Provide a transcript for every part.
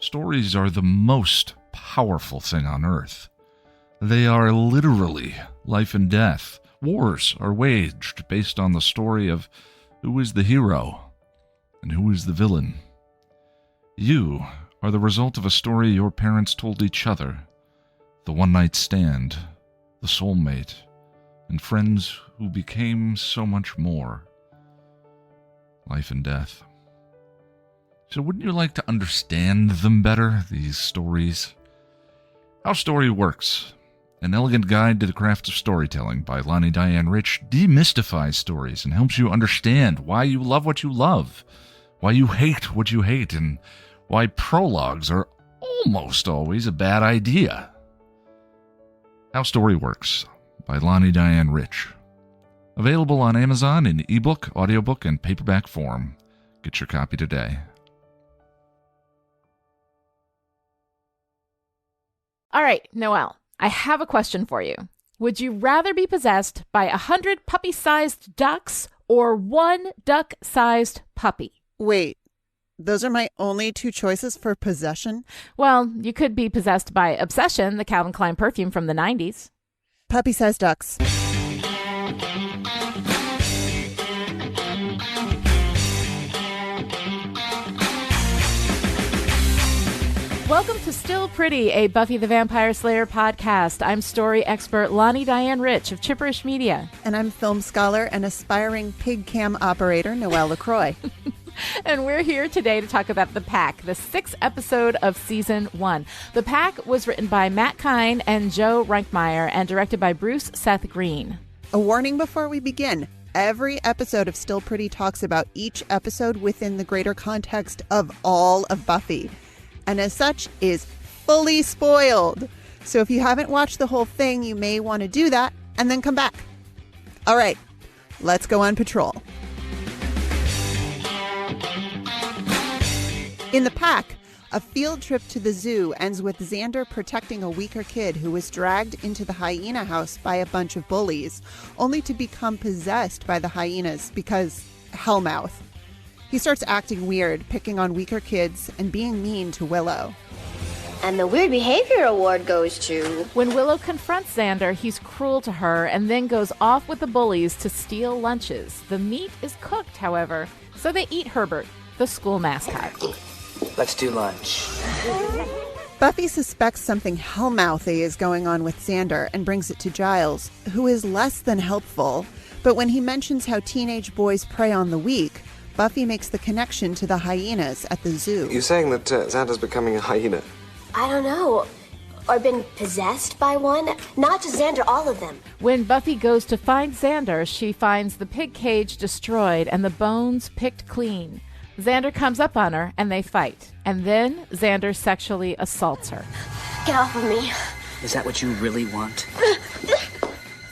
Stories are the most powerful thing on earth. They are literally life and death. Wars are waged based on the story of who is the hero and who is the villain. You are the result of a story your parents told each other, the one-night stand, the soulmate, and friends who became so much more. Life and death. So wouldn't you like to understand them better, these stories? How Story Works, an elegant guide to the craft of storytelling by Lani Diane Rich, demystifies stories and helps you understand why you love what you love, why you hate what you hate, and why prologues are almost always a bad idea. How Story Works by Lani Diane Rich. Available on Amazon in ebook, audiobook, and paperback form. Get your copy today. All right, Noelle, I have a question for you. Would you rather be possessed by 100 puppy-sized ducks or one duck-sized puppy? Wait, those are my only two choices for possession? Well, you could be possessed by Obsession, the Calvin Klein perfume from the 90s. Puppy-sized ducks. Welcome to Still Pretty, a Buffy the Vampire Slayer podcast. I'm story expert Lani Diane Rich of Chipperish Media. And I'm film scholar and aspiring pig cam operator Noelle LaCroix. And we're here today to talk about The Pack, the 6th episode of Season 1. The Pack was written by Matt Kine and Joe Renkmeyer and directed by Bruce Seth Green. A warning before we begin. Every episode of Still Pretty talks about each episode within the greater context of all of Buffy. And as such, is fully spoiled. So if you haven't watched the whole thing, you may want to do that and then come back. All right, let's go on patrol. In The Pack, a field trip to the zoo ends with Xander protecting a weaker kid who was dragged into the hyena house by a bunch of bullies, only to become possessed by the hyenas because Hellmouth. He starts acting weird, picking on weaker kids, and being mean to Willow. And the Weird Behavior Award goes to... When Willow confronts Xander, he's cruel to her and then goes off with the bullies to steal lunches. The meat is cooked, however, so they eat Herbert, the school mascot. Let's do lunch. Buffy suspects something hellmouthy is going on with Xander and brings it to Giles, who is less than helpful. But when he mentions how teenage boys prey on the weak, Buffy makes the connection to the hyenas at the zoo. You're saying that Xander's becoming a hyena? I don't know. Or been possessed by one? Not just Xander, all of them. When Buffy goes to find Xander, she finds the pig cage destroyed and the bones picked clean. Xander comes up on her and they fight. And then Xander sexually assaults her. Get off of me. Is that what you really want?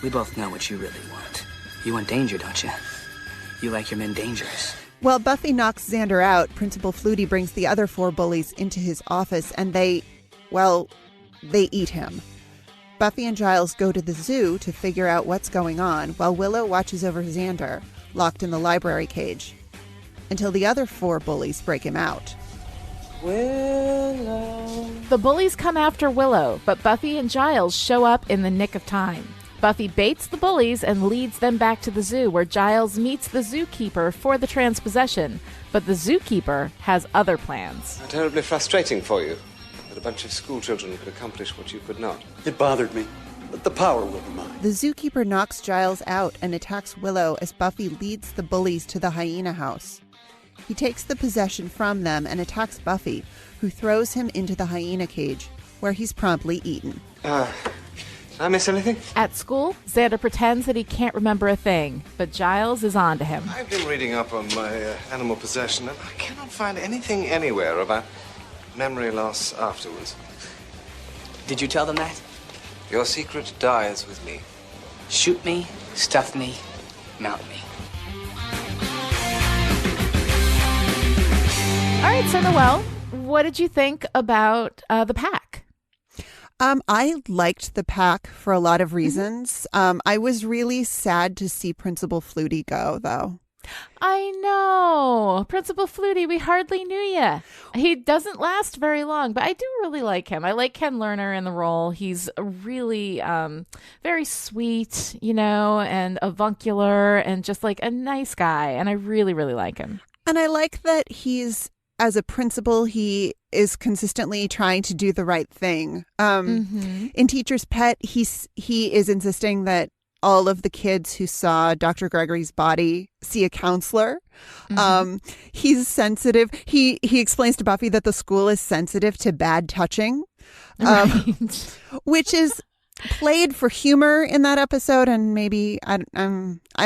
We both know what you really want. You want danger, don't you? You like your men dangerous. While Buffy knocks Xander out, Principal Flutie brings the other 4 bullies into his office and they eat him. Buffy and Giles go to the zoo to figure out what's going on, while Willow watches over Xander, locked in the library cage, until the other 4 bullies break him out. Willow. The bullies come after Willow, but Buffy and Giles show up in the nick of time. Buffy baits the bullies and leads them back to the zoo, where Giles meets the zookeeper for the transpossession. But the zookeeper has other plans. Terribly frustrating for you that a bunch of schoolchildren could accomplish what you could not. It bothered me, but the power will be mine. The zookeeper knocks Giles out and attacks Willow as Buffy leads the bullies to the hyena house. He takes the possession from them and attacks Buffy, who throws him into the hyena cage, where he's promptly eaten. Did I miss anything? At school, Xander pretends that he can't remember a thing, but Giles is on to him. I've been reading up on my animal possession, and I cannot find anything anywhere about memory loss afterwards. Did you tell them that? Your secret dies with me. Shoot me, stuff me, mount me. All right, so Noelle, what did you think about The Pack? I liked The Pack for a lot of reasons. I was really sad to see Principal Flutie go, though. I know. Principal Flutie, we hardly knew ya. He doesn't last very long, but I do really like him. I like Ken Lerner in the role. He's really very sweet, and avuncular and just like a nice guy. And I really, really like him. And I like that as a principal, he is consistently trying to do the right thing. In Teacher's Pet, he is insisting that all of the kids who saw Dr. Gregory's body see a counselor. He's sensitive. He explains to Buffy that the school is sensitive to bad touching, which is played for humor in that episode. And maybe I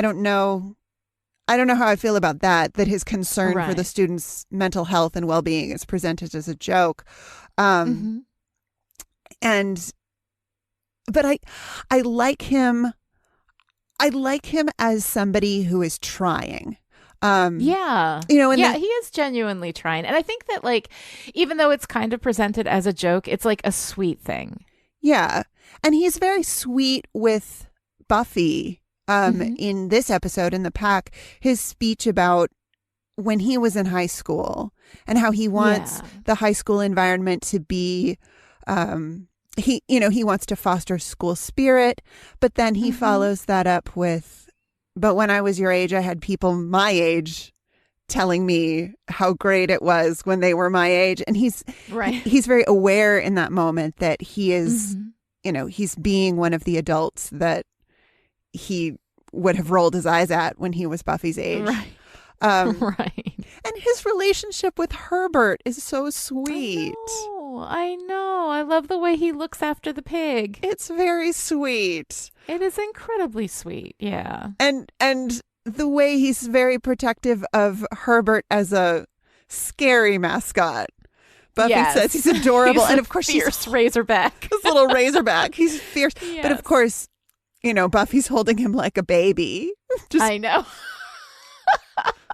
don't know. I don't know how I feel about that his concern for the students' mental health and well-being is presented as a joke. But I like him. I like him as somebody who is trying. He is genuinely trying. And I think that, like, even though it's kind of presented as a joke, it's like a sweet thing. Yeah. And he's very sweet with Buffy. In this episode, in the pack, his speech about when he was in high school and how he wants the high school environment to be, he wants to foster school spirit, but then he follows that up with, but when I was your age, I had people my age telling me how great it was when they were my age. And he's very aware in that moment that he is, he's being one of the adults that he would have rolled his eyes at when he was Buffy's age. Right. And his relationship with Herbert is so sweet. I know. I love the way he looks after the pig. It's very sweet. It is incredibly sweet. Yeah. And the way he's very protective of Herbert as a scary mascot. Buffy says he's adorable. He's and of course, fierce Razorback. His little Razorback. He's fierce. Yes. But of course, Buffy's holding him like a baby. I know.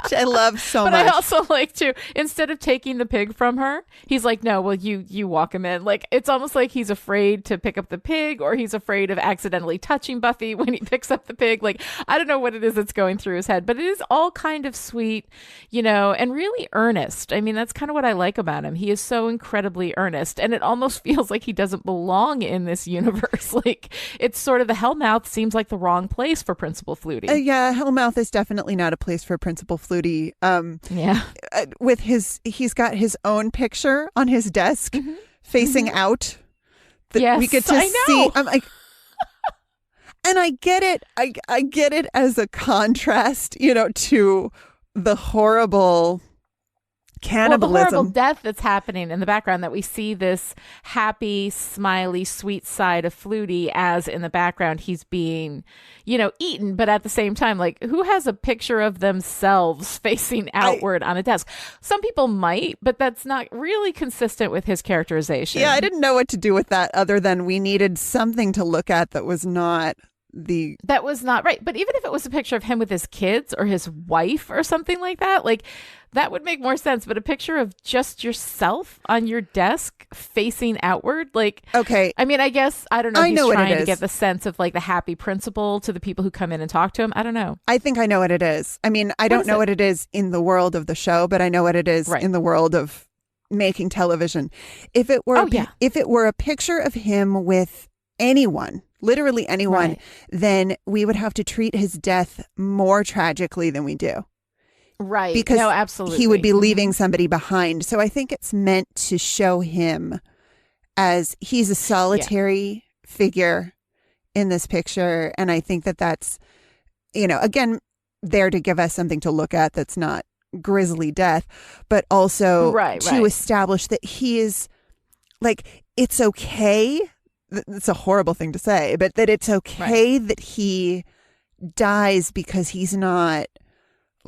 Which I love so much. But I also like to, instead of taking the pig from her, he's like, no, well, you walk him in. Like, it's almost like he's afraid to pick up the pig, or he's afraid of accidentally touching Buffy when he picks up the pig. Like, I don't know what it is that's going through his head, but it is all kind of sweet, and really earnest. I mean, that's kind of what I like about him. He is so incredibly earnest, and it almost feels like he doesn't belong in this universe. Like, it's sort of the Hellmouth seems like the wrong place for Principal Flutie. Hellmouth is definitely not a place for Principal Flutie. With he's got his own picture on his desk facing out that we get to see. I'm like, and I get it. I get it as a contrast, to the horrible cannibalism. Well, the horrible death that's happening in the background, that we see this happy, smiley, sweet side of Flutie as in the background he's being, eaten. But at the same time, like, who has a picture of themselves facing outward on a desk? Some people might, but that's not really consistent with his characterization. Yeah, I didn't know what to do with that other than we needed something to look at that was not right. But even if it was a picture of him with his kids or his wife or something like that, like, that would make more sense. But a picture of just yourself on your desk facing outward, like, okay. I mean, I guess, I don't know. He's trying to get the sense of like the happy principal to the people who come in and talk to him. I don't know. I think I know what it is. I mean, I don't know what it is in the world of the show, but I know what it is in the world of making television. If it were, if it were a picture of him with anyone, literally anyone, then we would have to treat his death more tragically than we do. Right. Because absolutely. He would be leaving somebody behind. So I think it's meant to show him as he's a solitary figure in this picture. And I think that that's, again, there to give us something to look at that's not grisly death, but also to establish that he is, like, it's okay. It's a horrible thing to say, but that it's okay that he dies because he's not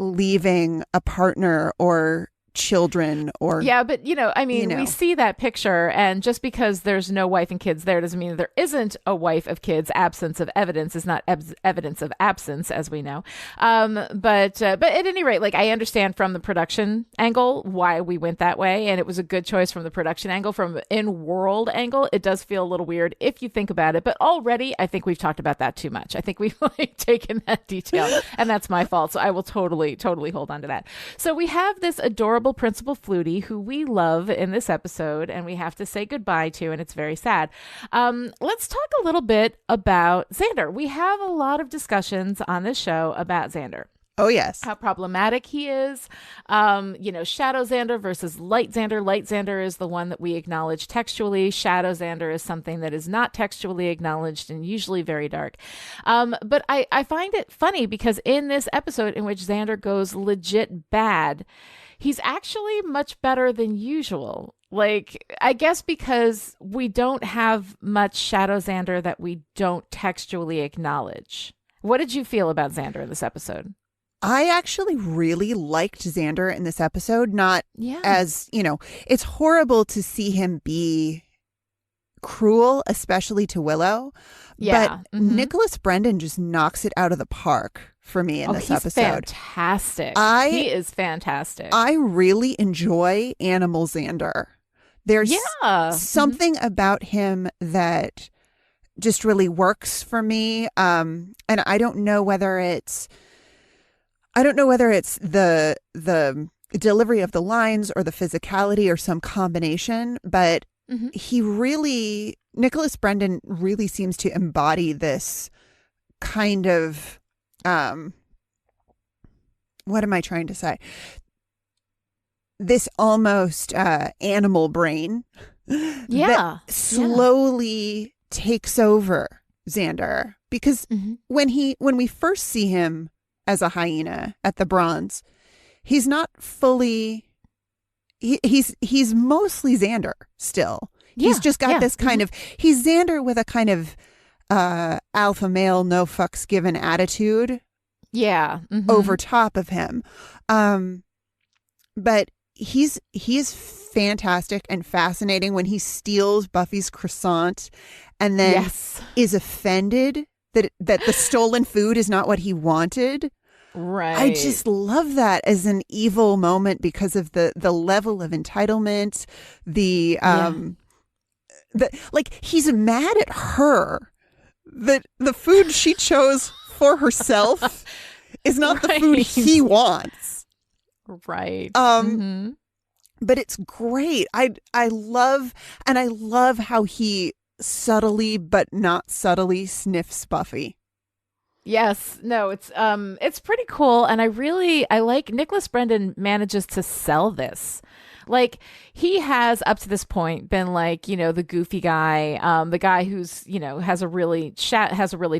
leaving a partner or children or yeah, but I mean, we see that picture, and just because there's no wife and kids there doesn't mean there isn't a wife of kids. Absence of evidence is not evidence of absence, as we know. But at any rate, like, I understand from the production angle why we went that way, and it was a good choice from the production angle. From in-world angle, it does feel a little weird if you think about it, but already I think we've talked about that too much. I think we've taken that detail, and that's my fault. So I will totally hold on to that. So we have this adorable Principal Flutie who we love in this episode, and we have to say goodbye to, and it's very sad. Let's talk a little bit about Xander. We have a lot of discussions on this show about Xander. Oh, yes. How problematic he is. Shadow Xander versus Light Xander. Light Xander is the one that we acknowledge textually. Shadow Xander is something that is not textually acknowledged and usually very dark. But I find it funny because in this episode in which Xander goes legit bad, he's actually much better than usual. Like, I guess because we don't have much Shadow Xander that we don't textually acknowledge. What did you feel about Xander in this episode? I actually really liked Xander in this episode. Not as, it's horrible to see him be cruel, especially to Willow. Yeah. But Nicholas Brendon just knocks it out of the park for me in this episode. Fantastic. He is fantastic. I really enjoy Animal Xander. There's something about him that just really works for me. And I don't know whether it's the delivery of the lines or the physicality or some combination, but Nicholas Brendon really seems to embody this kind of, what am I trying to say? This almost animal brain that slowly takes over Xander, because when we first see him as a hyena at the Bronze, he's not fully. He's mostly Xander still. He's just got this kind of. He's Xander with a kind of alpha male, no fucks given attitude. Yeah, over top of him, but he's fantastic and fascinating when he steals Buffy's croissant, and then is offended that the stolen food is not what he wanted. Right. I just love that as an evil moment because of the level of entitlement, like he's mad at her that the food she chose for herself is not the food he wants. Right. But it's great. I love how he subtly but not subtly sniffs Buffy. Yes, no, it's pretty cool, and I like Nicholas Brendon manages to sell this. Like, he has up to this point been like, the goofy guy, the guy who's, has a really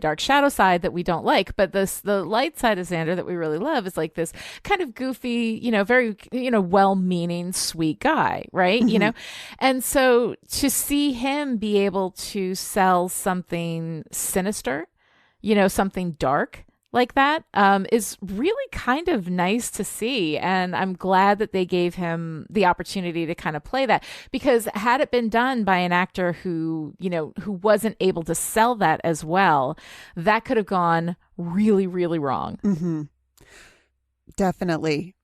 dark shadow side that we don't like, but the light side of Xander that we really love is like this kind of goofy, very, well-meaning, sweet guy, right? And so to see him be able to sell something sinister, something dark like that, is really kind of nice to see. And I'm glad that they gave him the opportunity to kind of play that, because had it been done by an actor who wasn't able to sell that as well, that could have gone really, really wrong. Definitely.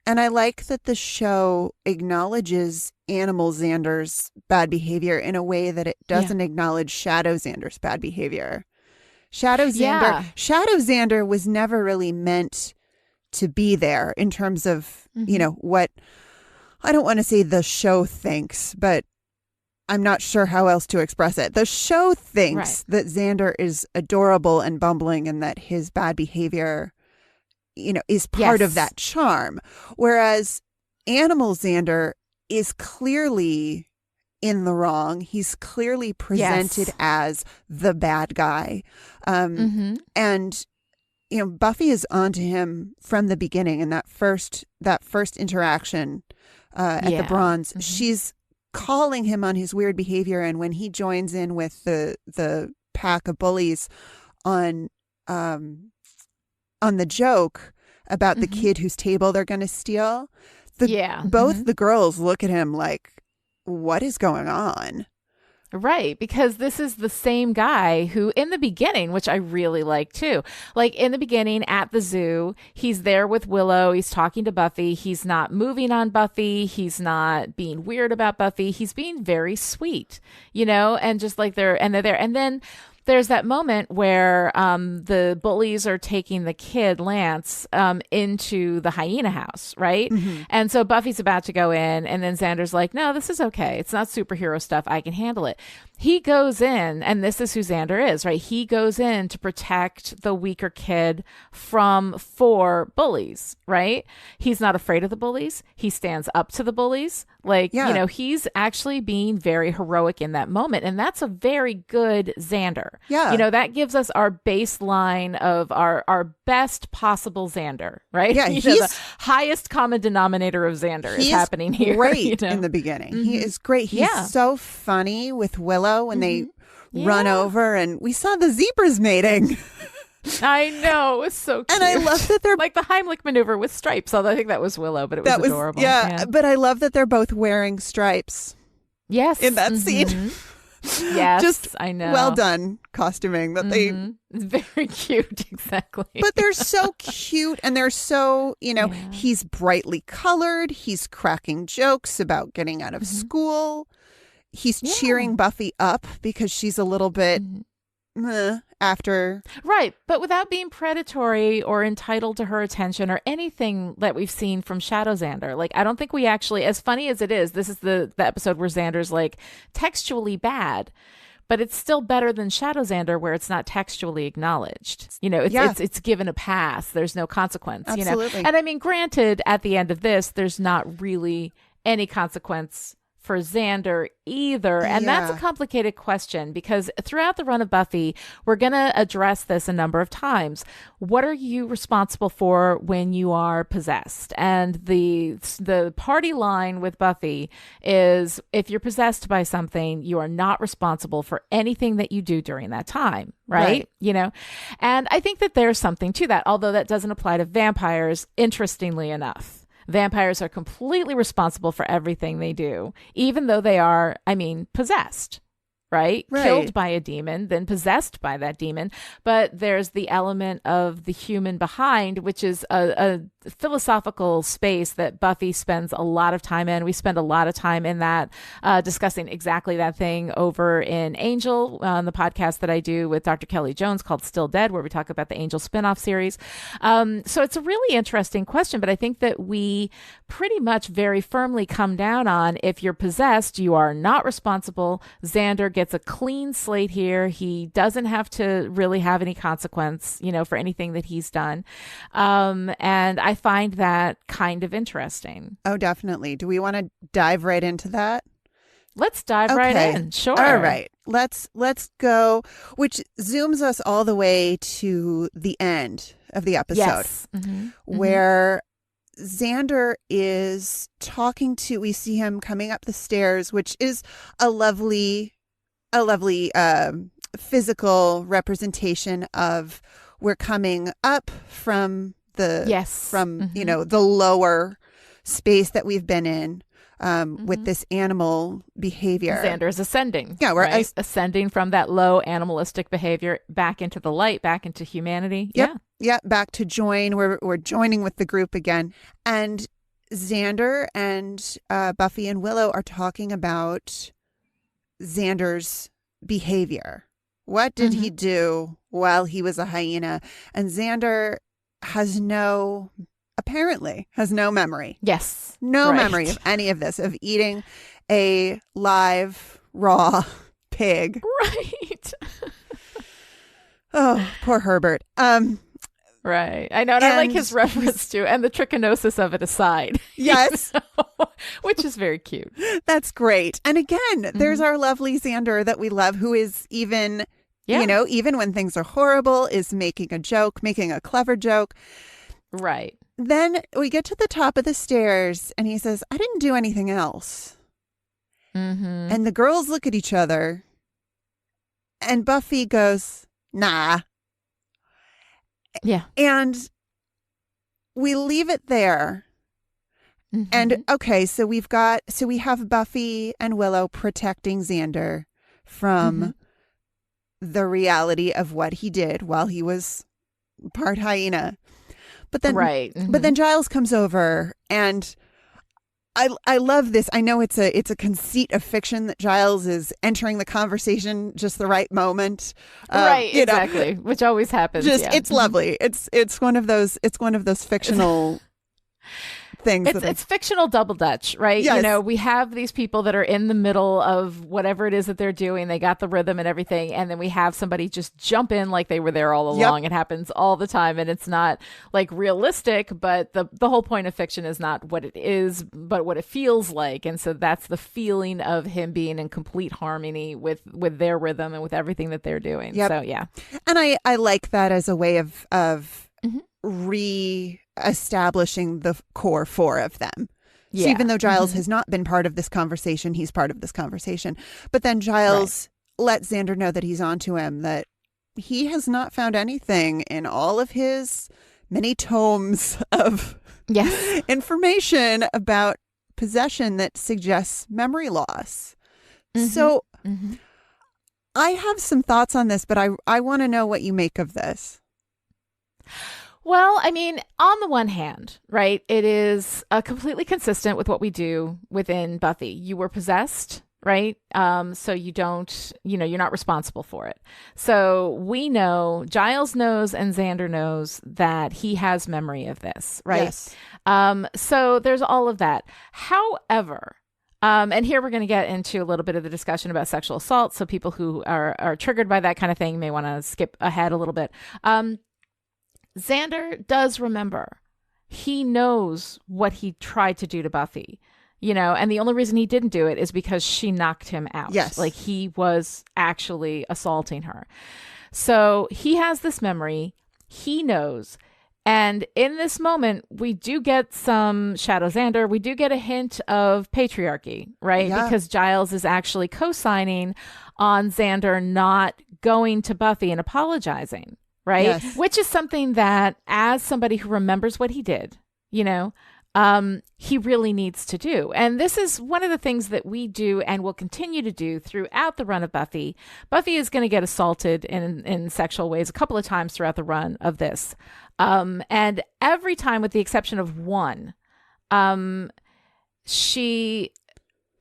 And I like that the show acknowledges Animal Xander's bad behavior in a way that it doesn't acknowledge Shadow Xander's bad behavior. Shadow Xander was never really meant to be there in terms of, what, I don't want to say the show thinks, but I'm not sure how else to express it. The show thinks that Xander is adorable and bumbling and that his bad behavior, is part of that charm. Whereas Animal Xander is clearly in the wrong. He's clearly presented as the bad guy. And, Buffy is onto him from the beginning. In that first interaction at the Bronze, she's calling him on his weird behavior. And when he joins in with the pack of bullies on the joke about the kid whose table they're going to steal, Both the girls look at him like, what is going on? Right, because this is the same guy who in the beginning, which I really like too, like in the beginning at the zoo, he's there with Willow, he's talking to Buffy, he's not moving on Buffy, he's not being weird about Buffy, he's being very sweet, and just like they're there. And then there's that moment where the bullies are taking the kid, Lance, into the hyena house, right? Mm-hmm. And so Buffy's about to go in, and then Xander's like, no, this is okay. It's not superhero stuff. I can handle it. He goes in, and this is who Xander is, right? He goes in to protect the weaker kid from 4 bullies, right? He's not afraid of the bullies. He stands up to the bullies. He's actually being very heroic in that moment. And that's a very good Xander. Yeah. That gives us our baseline of our best possible Xander, right? Yeah. The highest common denominator of Xander is happening here. Great in the beginning. Mm-hmm. He is great. He's so funny with Willow when they run over, and we saw the zebras mating. I know, it was so cute. And I love that they're like the Heimlich maneuver with stripes, although I think that was Willow, but it was adorable. Yeah, but I love that they're both wearing stripes. Yes. In that scene. Yes, just I know. Well done costuming that they. It's very cute, exactly. But they're so cute, and they're so, he's brightly colored. He's cracking jokes about getting out of school. He's cheering Buffy up because she's a little bit after. Right, but without being predatory or entitled to her attention or anything that we've seen from Shadow Xander. Like, I don't think we actually, as funny as it is, this is the episode where Xander's like textually bad, but it's still better than Shadow Xander where it's not textually acknowledged. It's given a pass. There's no consequence. Absolutely. And I mean, granted, at the end of this, there's not really any consequence for Xander either. And that's a complicated question because throughout the run of Buffy, we're going to address this a number of times. What are you responsible for when you are possessed? And the party line with Buffy is if you're possessed by something, you are not responsible for anything that you do during that time. Right? And I think that there's something to that, although that doesn't apply to vampires, interestingly enough. Vampires are completely responsible for everything they do, even though they are, possessed, right? Killed by a demon, then possessed by that demon. But there's the element of the human behind, which is a philosophical space that Buffy spends a lot of time in. We spend a lot of time in that, discussing exactly that thing over in Angel, on the podcast that I do with Dr. Kelly Jones called Still Dead, where we talk about the Angel spinoff series. So it's a really interesting question, but I think that we pretty much very firmly come down on if you're possessed, you are not responsible. Xander gets a clean slate here. He doesn't have to really have any consequence, for anything that he's done. And I find that kind of interesting. Oh, definitely. Do we want to dive right into that? Let's dive right in. Sure. All right. Let's go, which zooms us all the way to the end of the episode. Yes. Where Xander is talking to, we see him coming up the stairs, which is a lovely physical representation of we're coming up from the the lower space that we've been in with this animal behavior. Xander is ascending. Yeah, we're ascending from that low animalistic behavior back into the light, back into humanity. Yeah, back to join. We're joining with the group again. And Xander and Buffy and Willow are talking about Xander's behavior. What did he do while he was a hyena? And Xander apparently has no memory. Yes. No memory of any of this, of eating a live, raw pig. Right. Oh, poor Herbert. Right. I know. And I like his reference to, and the trichinosis of it aside. Yes. Which is very cute. That's great. And again, there's our lovely Xander that we love, who is even, even when things are horrible, is making a joke, making a clever joke. Right. Then we get to the top of the stairs and he says, I didn't do anything else. And the girls look at each other and Buffy goes, nah. Yeah. And we leave it there. And okay, so we have Buffy and Willow protecting Xander from the reality of what he did while he was part hyena. But then but then Giles comes over, and I love this. I know it's a conceit of fiction that Giles is entering the conversation just the right moment. Right, exactly. Which always happens. It's lovely. It's one of those fictional things. It's fictional double dutch, right? Yes. We have these people that are in the middle of whatever it is that they're doing. They got the rhythm and everything. And then we have somebody just jump in like they were there all along. It happens all the time. And it's not like realistic, but the whole point of fiction is not what it is, but what it feels like. And so that's the feeling of him being in complete harmony with their rhythm and with everything that they're doing. Yep. So, yeah. And I like that as a way of re-establishing the core four of them. So even though Giles has not been part of this conversation, he's part of this conversation. But then Giles lets Xander know that he's onto him, that he has not found anything in all of his many tomes of information about possession that suggests memory loss. So I have some thoughts on this, but I want to know what you make of this. Well, I mean, on the one hand, right, it is completely consistent with what we do within Buffy. You were possessed, right? So you don't, you're not responsible for it. So we know, Giles knows and Xander knows that he has memory of this, right? Yes. So there's all of that. However, and here we're going to get into a little bit of the discussion about sexual assault. So people who are triggered by that kind of thing may want to skip ahead a little bit. Xander does remember. He knows what he tried to do to Buffy, and the only reason he didn't do it is because she knocked him out. Yes. Like he was actually assaulting her. So he has this memory. He knows. And in this moment, we do get some Shadow Xander. We do get a hint of patriarchy, right? Yeah. Because Giles is actually co-signing on Xander not going to Buffy and apologizing. Right. Yes. Which is something that, as somebody who remembers what he did, he really needs to do. And this is one of the things that we do and will continue to do throughout the run of Buffy. Buffy is going to get assaulted in sexual ways a couple of times throughout the run of this. And every time, with the exception of one, she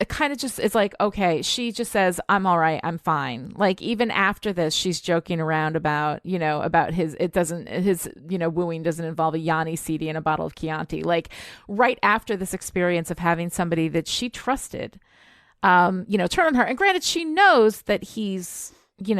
kind of just is like, okay, she just says, I'm all right, I'm fine. Like even after this, she's joking around about his wooing doesn't involve a Yanni CD and a bottle of Chianti. Like right after this experience of having somebody that she trusted, turn on her. And granted, she knows that he's, she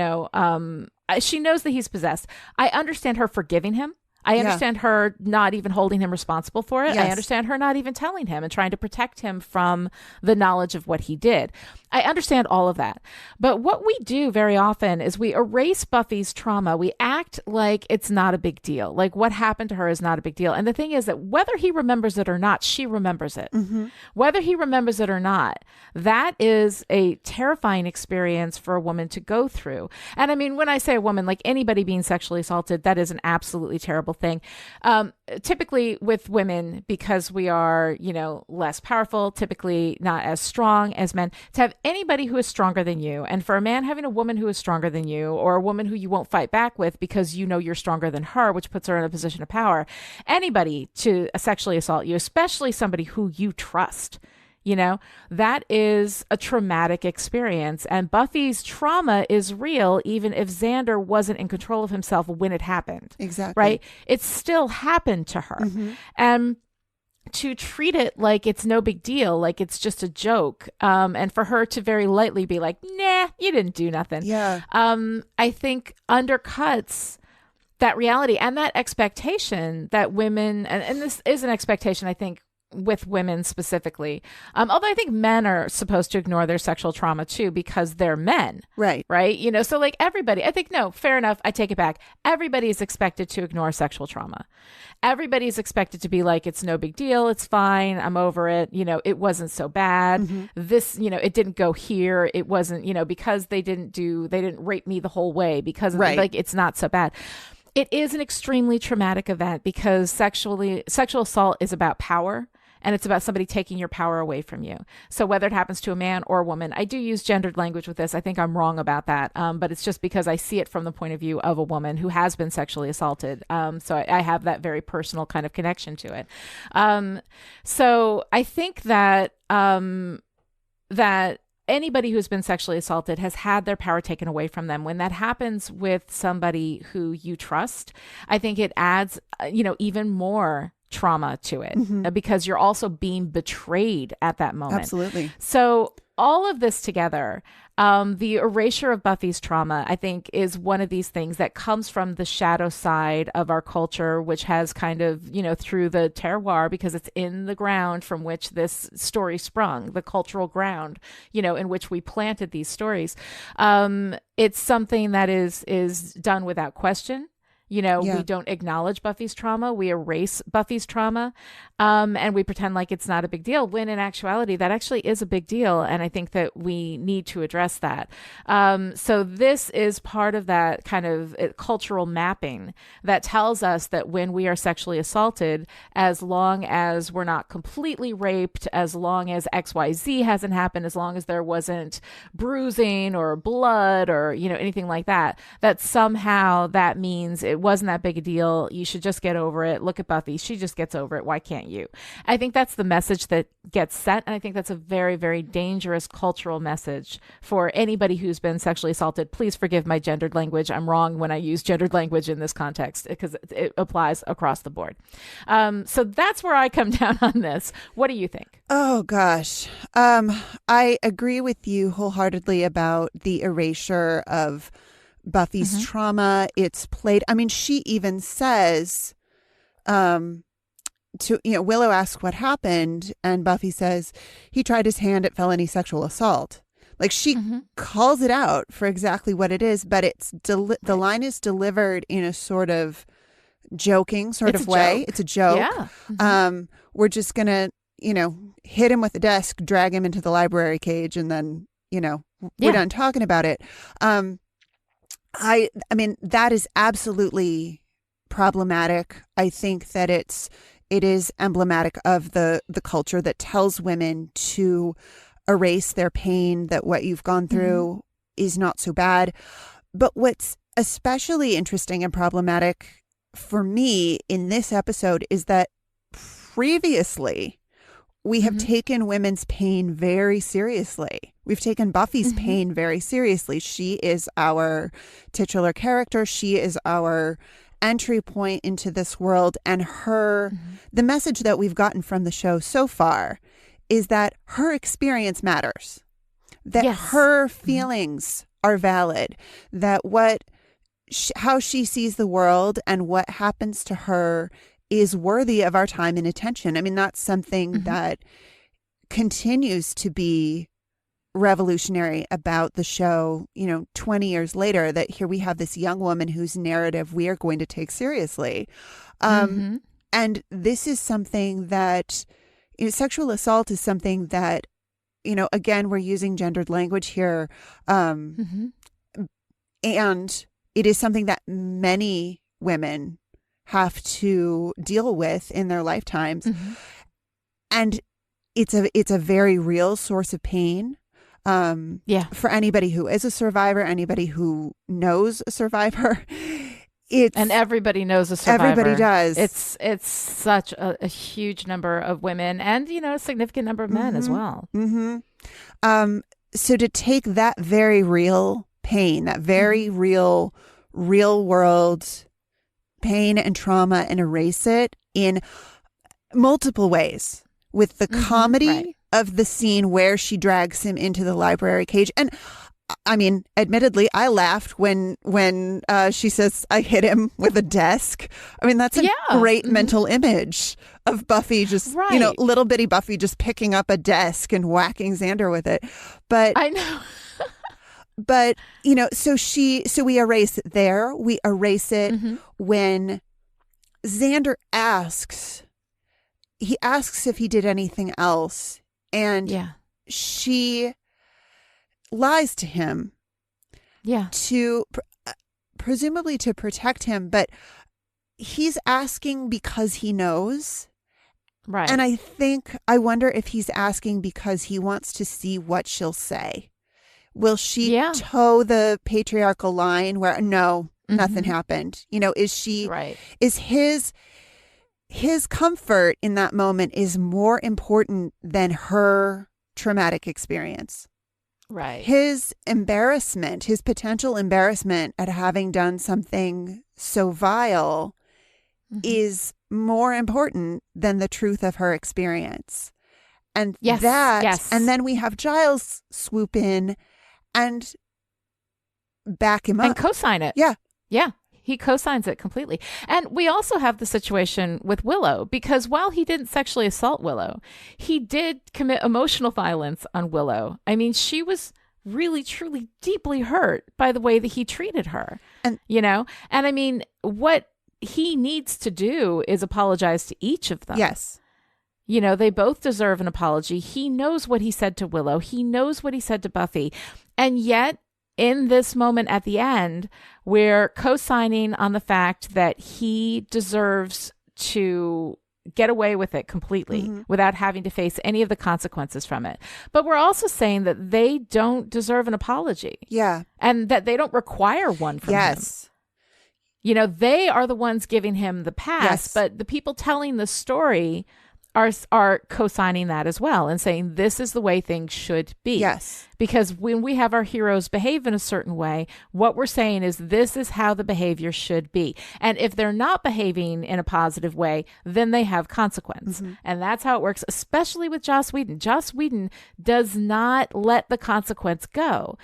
knows that he's possessed. I understand her forgiving him. I understand her not even holding him responsible for it. Yes. I understand her not even telling him and trying to protect him from the knowledge of what he did. I understand all of that. But what we do very often is we erase Buffy's trauma. We act like it's not a big deal. Like what happened to her is not a big deal. And the thing is that whether he remembers it or not, she remembers it. Whether he remembers it or not, that is a terrifying experience for a woman to go through. And I mean, when I say a woman, like anybody being sexually assaulted, that is an absolutely terrible thing. Typically with women, because we are, less powerful, typically not as strong as men, to have anybody who is stronger than you, and for a man having a woman who is stronger than you, or a woman who you won't fight back with because you're stronger than her, which puts her in a position of power, anybody to sexually assault you, especially somebody who you trust, that is a traumatic experience. And Buffy's trauma is real, even if Xander wasn't in control of himself when it happened. Exactly. Right? It still happened to her. And to treat it like it's no big deal, like it's just a joke, and for her to very lightly be like, nah, you didn't do nothing. Yeah. I think undercuts that reality and that expectation that women, and this is an expectation, I think, with women specifically. Although I think men are supposed to ignore their sexual trauma too, because they're men. Right. Right. So like everybody, I think, no, fair enough. I take it back. Everybody is expected to ignore sexual trauma. Everybody is expected to be like, it's no big deal. It's fine. I'm over it. It wasn't so bad. This, it didn't go here. It wasn't, because they didn't rape me the whole way because like, it's not so bad. It is an extremely traumatic event because sexual assault is about power. and it's about somebody taking your power away from you. So whether it happens to a man or a woman, I do use gendered language with this. I think I'm wrong about that, but it's just because I see it from the point of view of a woman who has been sexually assaulted. So I have that very personal kind of connection to it. So I think that that anybody who's been sexually assaulted has had their power taken away from them. When that happens with somebody who you trust, I think it adds, even more trauma to it, because you're also being betrayed at that moment. Absolutely. So all of this together, the erasure of Buffy's trauma, I think, is one of these things that comes from the shadow side of our culture, which has kind of, through the terroir, because it's in the ground from which this story sprung, the cultural ground, in which we planted these stories. It's something that is done without question. We don't acknowledge Buffy's trauma. We erase Buffy's trauma, and we pretend like it's not a big deal, when in actuality, that actually is a big deal. And I think that we need to address that. So this is part of that kind of cultural mapping that tells us that when we are sexually assaulted, as long as we're not completely raped, as long as XYZ hasn't happened, as long as there wasn't bruising or blood or, anything like that, that somehow that means it wasn't that big a deal. You should just get over it. Look at Buffy. She just gets over it. Why can't you? I think that's the message that gets set. And I think that's a very, very dangerous cultural message for anybody who's been sexually assaulted. Please forgive my gendered language. I'm wrong when I use gendered language in this context because it applies across the board. So that's where I come down on this. What do you think? Oh, gosh. I agree with you wholeheartedly about the erasure of Buffy's trauma. It's played. I mean, she even says, Willow asks what happened, and Buffy says he tried his hand at felony sexual assault. Like, she calls it out for exactly what it is, but it's the line is delivered in a sort of joking sort of way. It's a joke. Yeah. We're just gonna, hit him with a desk, drag him into the library cage, and then, we're done talking about it. I mean, that is absolutely problematic. I think that it is emblematic of the culture that tells women to erase their pain, that what you've gone through is not so bad. But what's especially interesting and problematic for me in this episode is that previously we have taken women's pain very seriously. We've taken Buffy's pain very seriously. She is our titular character. She is our entry point into this world. And the message that we've gotten from the show so far is that her experience matters, that her feelings are valid, that how she sees the world and what happens to her is worthy of our time and attention. I mean, that's something that continues to be revolutionary about the show, 20 years later, that here we have this young woman whose narrative we are going to take seriously. And this is something that, sexual assault is something that, again, we're using gendered language here. And it is something that many women have to deal with in their lifetimes. And it's a very real source of pain. For anybody who is a survivor, anybody who knows a survivor. And everybody knows a survivor. Everybody does. It's such a huge number of women and, a significant number of men as well. So to take that very real pain, that very real world pain and trauma, and erase it in multiple ways with the comedy of the scene where she drags him into the library cage. And I mean, admittedly, I laughed when she says, I hit him with a desk. I mean, that's a great mental image of Buffy just, little bitty Buffy just picking up a desk and whacking Xander with it. But I know. But, so we erase it there. We erase it when Xander asks if he did anything else. And she lies to him. To presumably to protect him. But he's asking because he knows. Right. And I wonder if he's asking because he wants to see what she'll say. Will she toe the patriarchal line where no, nothing happened? Right. Is his comfort in that moment is more important than her traumatic experience. Right. His embarrassment, his potential embarrassment at having done something so vile is more important than the truth of her experience. And and then we have Giles swoop in and back him up. And co-sign it. Yeah. Yeah. He co-signs it completely. And we also have the situation with Willow, because while he didn't sexually assault Willow, he did commit emotional violence on Willow. I mean, she was really, truly, deeply hurt by the way that he treated her. And and I mean, what he needs to do is apologize to each of them. Yes. They both deserve an apology. He knows what he said to Willow. He knows what he said to Buffy. And yet, in this moment at the end, we're co-signing on the fact that he deserves to get away with it completely without having to face any of the consequences from it. But we're also saying that they don't deserve an apology. Yeah. And that they don't require one from him. They are the ones giving him the pass, but the people telling the story are co-signing that as well and saying this is the way things should be. Yes. Because when we have our heroes behave in a certain way, what we're saying is this is how the behavior should be. And if they're not behaving in a positive way, then they have consequence. And that's how it works, especially with Joss Whedon. Joss Whedon does not let the consequence go,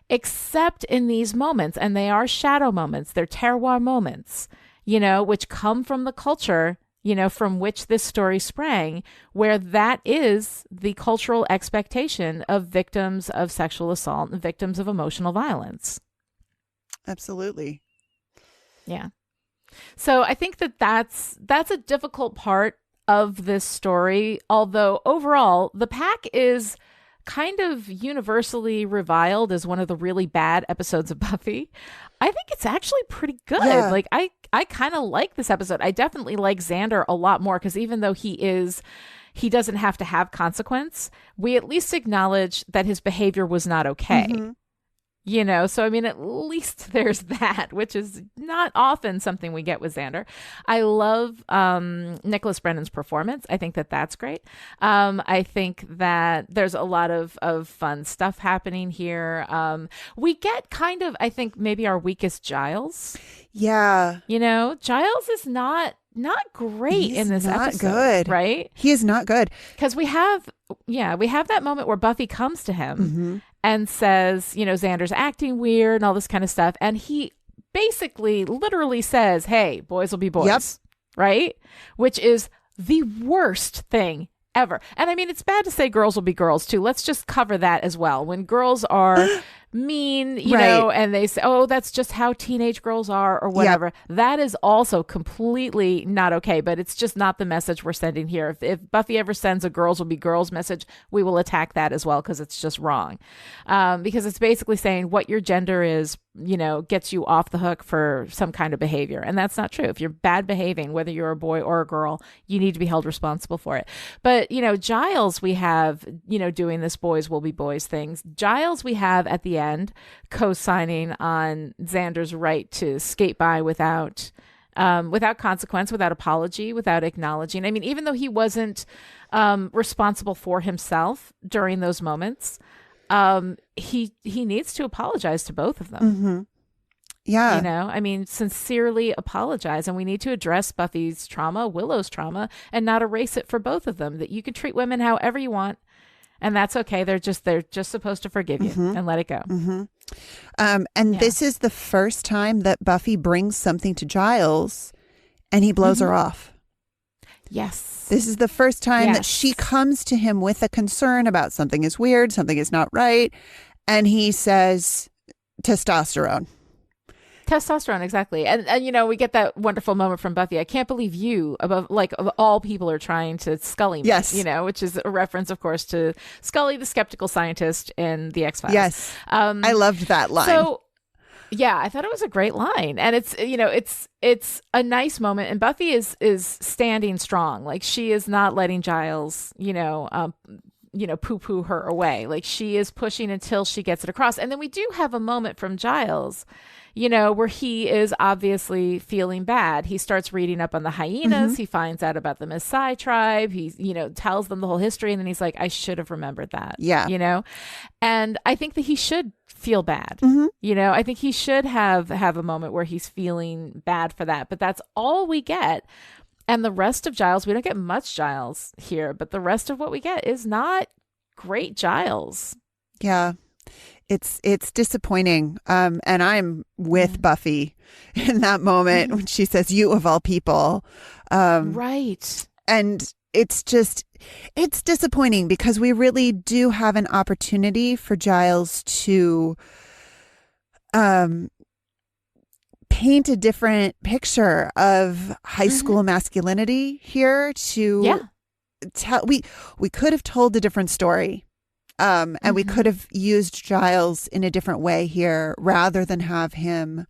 except in these moments. And they are shadow moments. They're terroir moments, which come from the culture from which this story sprang, where that is the cultural expectation of victims of sexual assault and victims of emotional violence. Absolutely. Yeah. So I think that's a difficult part of this story, although overall the pack is kind of universally reviled as one of the really bad episodes of Buffy. I think it's actually pretty good. Yeah. Like I kind of like this episode. I definitely like Xander a lot more because even though he doesn't have to have consequence, we at least acknowledge that his behavior was not okay. So I mean, at least there's that, which is not often something we get with Xander. I love Nicholas Brennan's performance. I think that that's great. I think that there's a lot of fun stuff happening here. We get kind of, I think, maybe our weakest Giles. Yeah. Giles is not great in this episode. Good. Right? He is not good. Because we have that moment where Buffy comes to him and says, Xander's acting weird and all this kind of stuff. And he basically literally says, hey, boys will be boys. Yep. Right? Which is the worst thing ever. And I mean, it's bad to say girls will be girls too. Let's just cover that as well. When girls are mean, you know, and they say, oh, that's just how teenage girls are or whatever. Yep. That is also completely not okay, but it's just not the message we're sending here. If Buffy ever sends a girls will be girls message, we will attack that as well because it's just wrong. Because it's basically saying what your gender is, gets you off the hook for some kind of behavior. And that's not true. If you're bad behaving, whether you're a boy or a girl, you need to be held responsible for it. But, Giles, we have, doing this boys will be boys things. Giles, we have at the end co-signing on Xander's right to skate by without consequence, without apology, without acknowledging. I mean, even though he wasn't responsible for himself during those moments, he needs to apologize to both of them. Mm-hmm. Yeah. I mean, sincerely apologize. And we need to address Buffy's trauma, Willow's trauma, and not erase it for both of them. That you can treat women however you want. And that's okay. They're just supposed to forgive you and let it go. Mm-hmm. This is the first time that Buffy brings something to Giles and he blows her off. Yes. This is the first time that she comes to him with a concern about something is weird, something is not right. And he says, testosterone. Testosterone, exactly. And we get that wonderful moment from Buffy. I can't believe you, of all people, are trying to Scully me. Yes. Which is a reference, of course, to Scully, the skeptical scientist in The X-Files. Yes. I loved that line. So Yeah, I thought it was a great line. And it's a nice moment. And Buffy is standing strong. Like, she is not letting Giles, poo-poo her away. Like, she is pushing until she gets it across. And then we do have a moment from Giles, where he is obviously feeling bad. He starts reading up on the hyenas. He finds out about the Maasai tribe. He, tells them the whole history. And then he's like, I should have remembered that. Yeah. And I think that he should feel bad. I think he should have a moment where he's feeling bad for that. But that's all we get. And the rest of Giles, we don't get much Giles here, but the rest of what we get is not great Giles. Yeah. It's disappointing. And I'm with Buffy in that moment when she says, you of all people. Right. And it's disappointing because we really do have an opportunity for Giles to paint a different picture of high school masculinity here tell. We could have told a different story. And we could have used Giles in a different way here rather than have him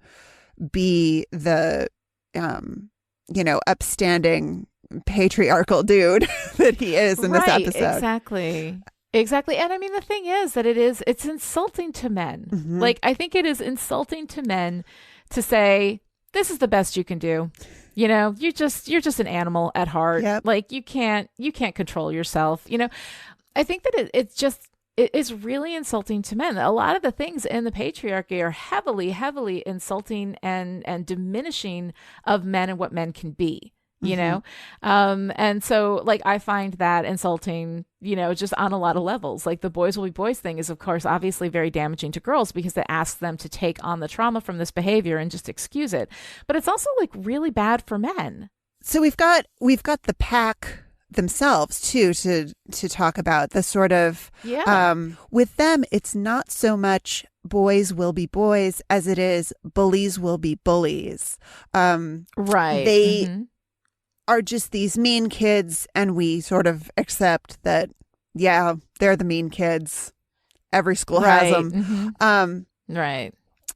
be the, upstanding patriarchal dude that he is in this episode. Exactly. And I mean, the thing is that it's insulting to men. Like, I think it is insulting to men to say, this is the best you can do. You're just an animal at heart. Yep. Like, you can't control yourself. I think that it is really insulting to men. A lot of the things in the patriarchy are heavily, heavily insulting and diminishing of men and what men can be, and so, like, I find that insulting, just on a lot of levels. Like, the boys will be boys thing is, of course, obviously very damaging to girls because it asks them to take on the trauma from this behavior and just excuse it. But it's also, like, really bad for men. So we've got the pack themselves too to talk about the sort of with them. It's not so much boys will be boys as it is bullies will be bullies. Right. They are just these mean kids, and we sort of accept that. Yeah, they're the mean kids. Every school has them. Right.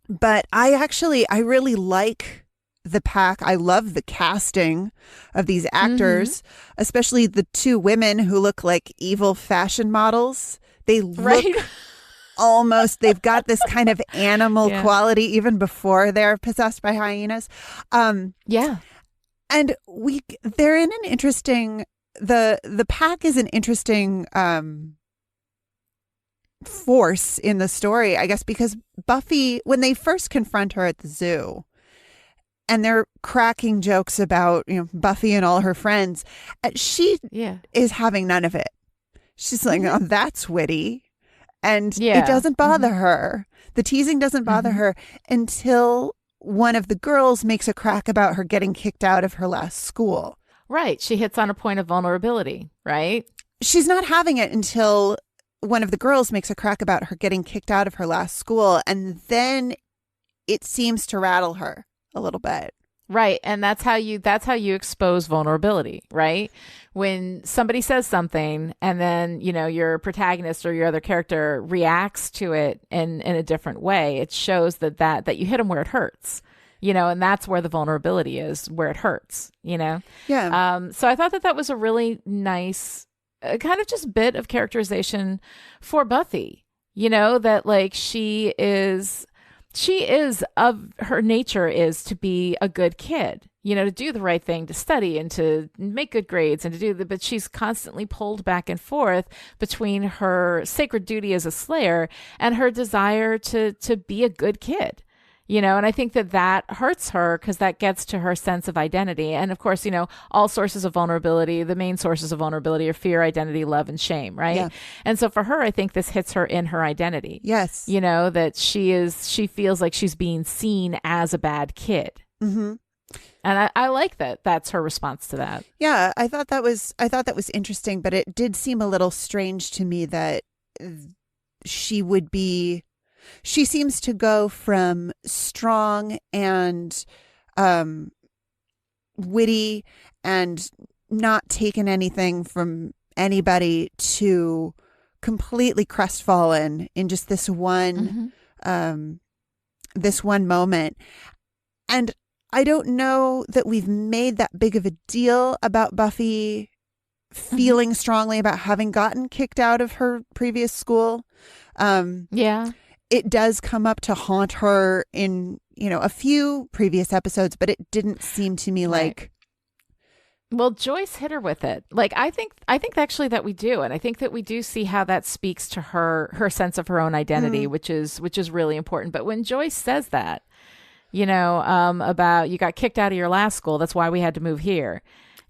But I really like the pack. I love the casting of these actors, especially the two women who look like evil fashion models. They look almost, they've got this kind of animal quality even before they're possessed by hyenas. And they're in an interesting, the pack is an interesting force in the story, I guess, because Buffy, when they first confront her at the zoo, and they're cracking jokes about, Buffy and all her friends, she is having none of it. She's like, oh, that's witty. And it doesn't bother her. The teasing doesn't bother her until one of the girls makes a crack about her getting kicked out of her last school. Right. She hits on a point of vulnerability, right? She's not having it until one of the girls makes a crack about her getting kicked out of her last school. And then it seems to rattle her a little bit. Right. And that's how you expose vulnerability, right? When somebody says something and then, your protagonist or your other character reacts to it in a different way, it shows that you hit them where it hurts, and that's where the vulnerability is, where it hurts, Yeah. So I thought that was a really nice kind of just bit of characterization for Buffy, that like she is of her nature is to be a good kid, to do the right thing, to study and to make good grades and to do but she's constantly pulled back and forth between her sacred duty as a slayer and her desire to be a good kid, and I think that hurts her because that gets to her sense of identity. And of course, all sources of vulnerability, the main sources of vulnerability are fear, identity, love, and shame. Right. Yeah. And so for her, I think this hits her in her identity. Yes. That she feels like she's being seen as a bad kid. And I like that. That's her response to that. Yeah. I thought that was interesting, but it did seem a little strange to me that she seems to go from strong and witty and not taking anything from anybody to completely crestfallen in just this one this one moment. And I don't know that we've made that big of a deal about Buffy feeling strongly about having gotten kicked out of her previous school. Yeah. It does come up to haunt her in, a few previous episodes, but it didn't seem to me like. Well, Joyce hit her with it. Like, I think actually that we do. And I think that we do see how that speaks to her sense of her own identity, which is really important. But when Joyce says that, about you got kicked out of your last school, that's why we had to move here.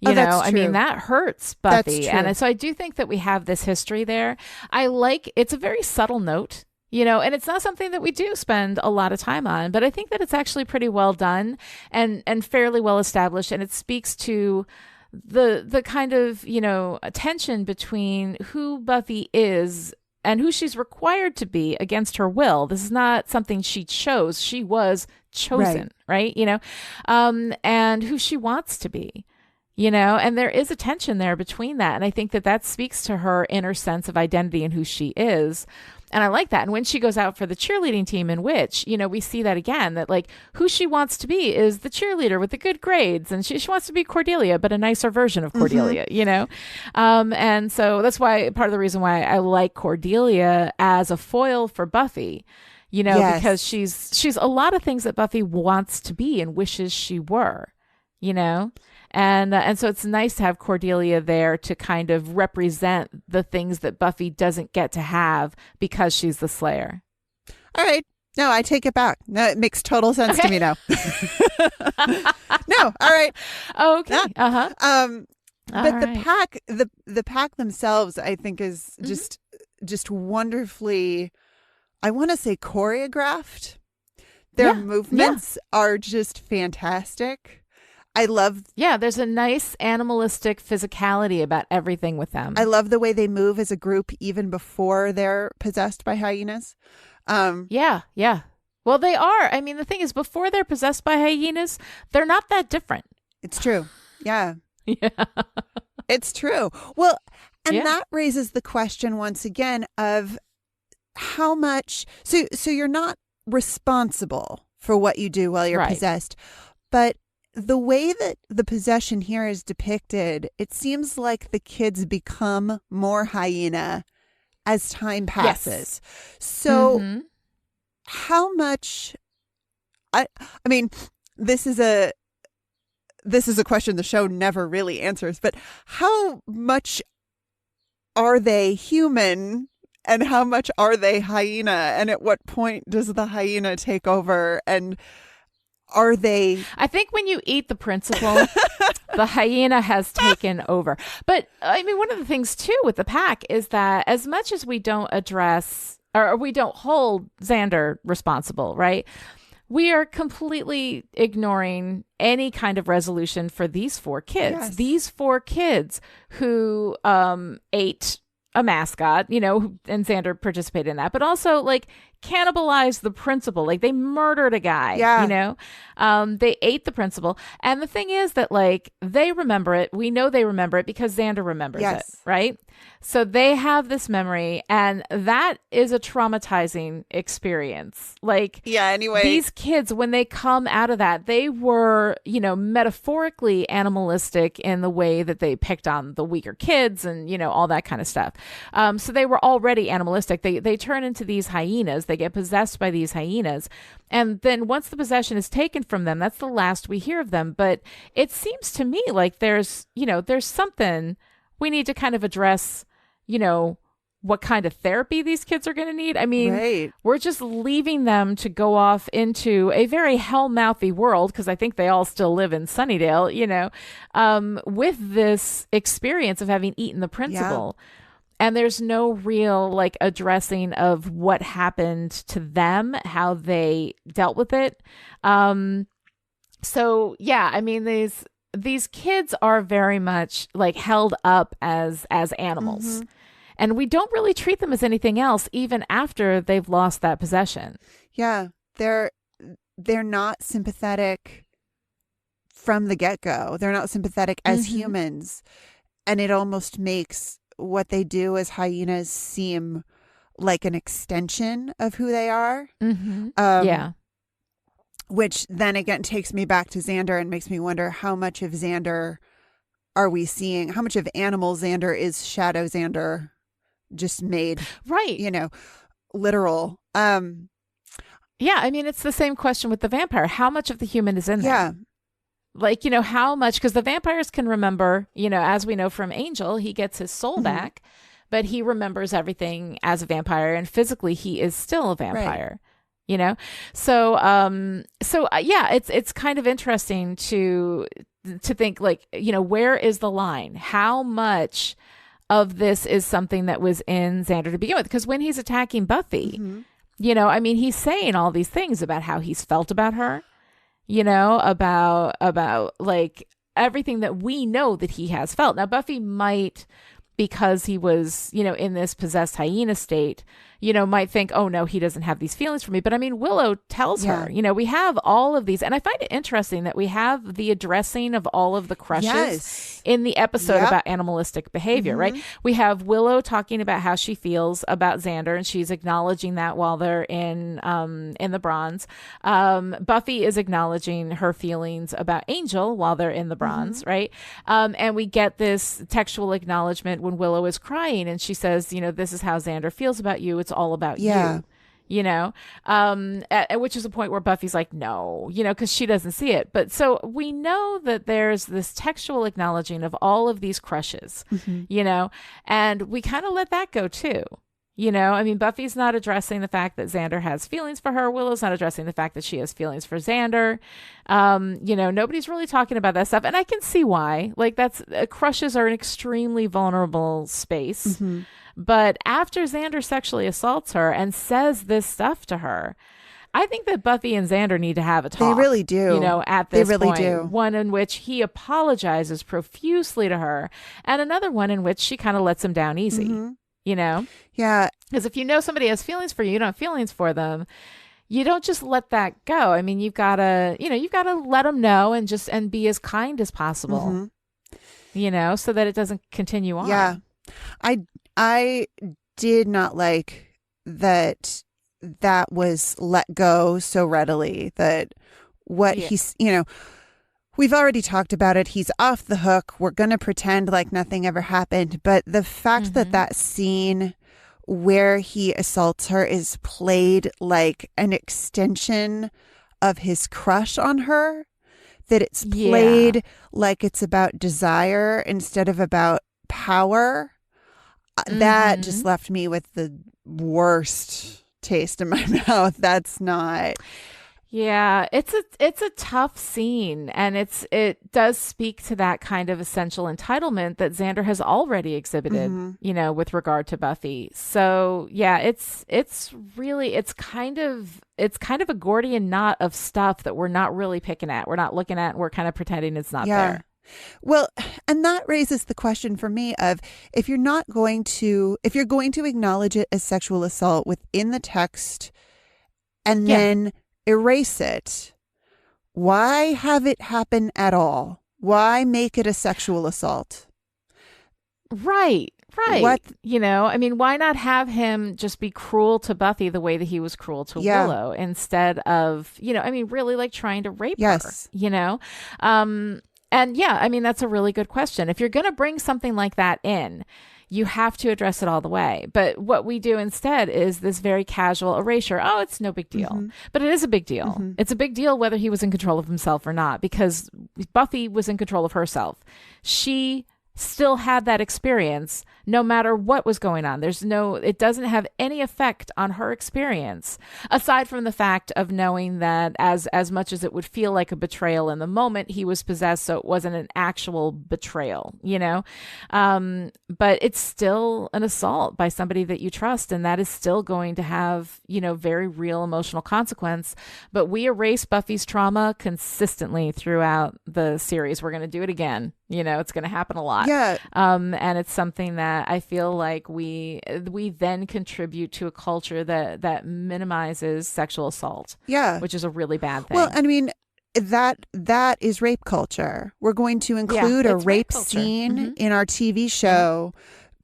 I mean, that hurts Buffy. And so I do think that we have this history there. It's a very subtle note, and it's not something that we do spend a lot of time on, but I think that it's actually pretty well done and fairly well established. And it speaks to the kind of, tension between who Buffy is and who she's required to be against her will. This is not something she chose. She was chosen, right? And who she wants to be. And there is a tension there between that. And I think that speaks to her inner sense of identity and who she is. And I like that. And when she goes out for the cheerleading team in which, we see that again, that like who she wants to be is the cheerleader with the good grades. And she wants to be Cordelia, but a nicer version of Cordelia, and so that's why part of the reason why I like Cordelia as a foil for Buffy, because she's a lot of things that Buffy wants to be and wishes she were, And so it's nice to have Cordelia there to kind of represent the things that Buffy doesn't get to have because she's the Slayer. All right. No, I take it back. No, it makes total sense to me now. No, all right. Okay. Yeah. But right. the pack themselves, I think, is just wonderfully, I want to say, choreographed. Their movements are just fantastic. I love... Yeah, there's a nice animalistic physicality about everything with them. I love the way they move as a group even before they're possessed by hyenas. Yeah. Well, they are. I mean, the thing is, before they're possessed by hyenas, they're not that different. It's true. Yeah. Yeah. It's true. Well, and that raises the question once again of how much... So you're not responsible for what you do while you're possessed, but the way that the possession here is depicted, it seems like the kids become more hyena as time passes. Yes. So how much, I mean, this is a question the show never really answers, but how much are they human and how much are they hyena? And at what point does the hyena take over? And are they... I think when you eat the principal, the hyena has taken over. But I mean, one of the things too with the pack is that as much as we don't address or we don't hold Xander responsible, right? We are completely ignoring any kind of resolution for these 4 kids. Yes. These 4 kids who ate a mascot, and Xander participated in that, but also like cannibalized the principal. Like they murdered a guy, they ate the principal. And the thing is that like they remember it. We know they remember it because Xander remembers it, right? So they have this memory and that is a traumatizing experience. Like anyway, these kids, when they come out of that, they were, metaphorically animalistic in the way that they picked on the weaker kids and, all that kind of stuff. So they were already animalistic. They turn into these hyenas. They get possessed by these hyenas. And then once the possession is taken from them, that's the last we hear of them. But it seems to me like there's something we need to kind of address, what kind of therapy these kids are going to need. I mean, we're just leaving them to go off into a very hell-mouthy world, because I think they all still live in Sunnydale, with this experience of having eaten the principal. Yeah. And there's no real like addressing of what happened to them, how they dealt with it. So yeah, I mean, these kids are very much like held up as animals. And we don't really treat them as anything else, even after they've lost that possession. Yeah, they're not sympathetic from the get-go. They're not sympathetic as humans. And it almost makes what they do as hyenas seem like an extension of who they are. Yeah. which then again takes me back to Xander and makes me wonder how much of Xander are we seeing? How much of animal Xander is shadow Xander just made, right? Literal. Yeah, I mean, it's the same question with the vampire. How much of the human is in there? Yeah. Like, how much? Because the vampires can remember, as we know from Angel, he gets his soul back, but he remembers everything as a vampire, and physically he is still a vampire. Right. So yeah, it's kind of interesting to think, like, where is the line? How much of this is something that was in Xander to begin with? Because when he's attacking Buffy, he's saying all these things about how he's felt about her, about like everything that we know that he has felt. Now, Buffy might, because he was, in this possessed hyena state, might think, oh no, he doesn't have these feelings for me. But I mean, Willow tells her, we have all of these. And I find it interesting that we have the addressing of all of the crushes in the episode about animalistic behavior, right? We have Willow talking about how she feels about Xander, and she's acknowledging that while they're in the Bronze. Buffy is acknowledging her feelings about Angel while they're in the Bronze, right? And we get this textual acknowledgement when Willow is crying and she says, this is how Xander feels about you. It's all about you, which is a point where Buffy's like, no, because she doesn't see it. But so we know that there's this textual acknowledging of all of these crushes, and we kind of let that go too. Buffy's not addressing the fact that Xander has feelings for her. Willow's not addressing the fact that she has feelings for Xander. Nobody's really talking about that stuff. And I can see why. Like, crushes are an extremely vulnerable space. But after Xander sexually assaults her and says this stuff to her, I think that Buffy and Xander need to have a talk. They really do. At this they really point. do. One in which he apologizes profusely to her, and another one in which she kind of lets him down easy. Yeah. Because if somebody has feelings for you, you don't have feelings for them, you don't just let that go. I mean, you've got to let them know and be as kind as possible, so that it doesn't continue on. Yeah. I did not like that was let go so readily, that he's, we've already talked about it. He's off the hook. We're going to pretend like nothing ever happened. But the fact that scene where he assaults her is played like an extension of his crush on her, that it's played like it's about desire instead of about power, that just left me with the worst taste in my mouth. That's not... Yeah, it's a tough scene, and it does speak to that kind of essential entitlement that Xander has already exhibited, with regard to Buffy. So yeah, it's kind of a Gordian knot of stuff that we're not really picking at. We're not looking at. We're kind of pretending it's not there. Well, and that raises the question for me of, if you're going to acknowledge it as sexual assault within the text and then erase it, why have it happen at all? Why make it a sexual assault? Right. What? Why not have him just be cruel to Buffy the way that he was cruel to Willow, instead of, really like trying to rape her, And that's a really good question. If you're going to bring something like that in, you have to address it all the way. But what we do instead is this very casual erasure. Oh, it's no big deal. But it is a big deal. It's a big deal whether he was in control of himself or not, because Buffy was in control of herself. She still had that experience no matter what was going on. It doesn't have any effect on her experience, aside from the fact of knowing that as much as it would feel like a betrayal in the moment, he was possessed, so it wasn't an actual betrayal, but it's still an assault by somebody that you trust, and that is still going to have, very real emotional consequence. But we erase Buffy's trauma consistently throughout the series. We're going to do it again. It's going to happen a lot. Yeah. And it's something that I feel like we then contribute to a culture that minimizes sexual assault. Yeah. Which is a really bad thing. Well, that is rape culture. We're going to include a rape scene in our TV show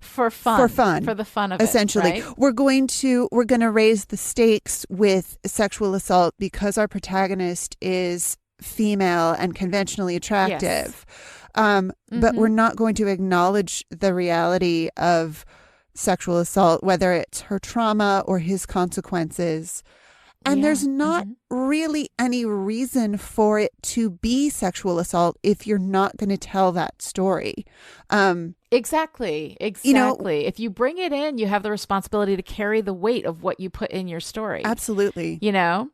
For fun. For the fun of essentially. it, right? We're going to raise the stakes with sexual assault because our protagonist is female and conventionally attractive. Yes. But we're not going to acknowledge the reality of sexual assault, whether it's her trauma or his consequences. And there's not really any reason for it to be sexual assault if you're not going to tell that story. Exactly. You know, if you bring it in, you have the responsibility to carry the weight of what you put in your story. Absolutely. You know?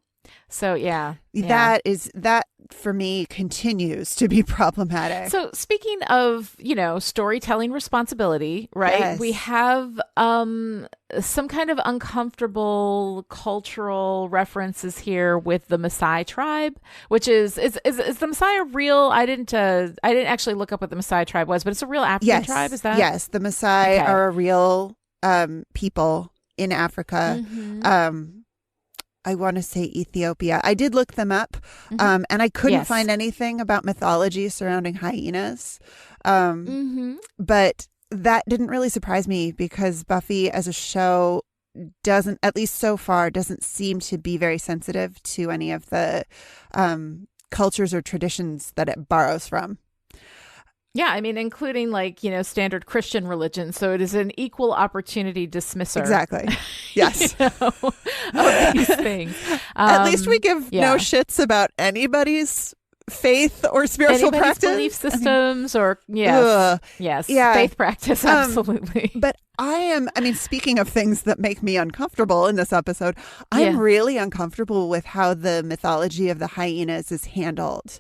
So, yeah. That for me continues to be problematic. So speaking of, storytelling responsibility, right? Yes. We have some kind of uncomfortable cultural references here with the Maasai tribe, which is the Maasai real? I didn't actually look up what the Maasai tribe was, but it's a real African tribe, is that? Yes, the Maasai are a real people in Africa. I want to say Ethiopia. I did look them up, and I couldn't find anything about mythology surrounding hyenas. But that didn't really surprise me because Buffy as a show doesn't, at least so far, doesn't seem to be very sensitive to any of the cultures or traditions that it borrows from. Yeah, I mean, including standard Christian religion. So it is an equal opportunity dismisser. Exactly. Yes. Of these things. At least we give no shits about anybody's faith or spiritual practice. Belief systems or faith practice. Absolutely. But speaking of things that make me uncomfortable in this episode, I'm really uncomfortable with how the mythology of the hyenas is handled.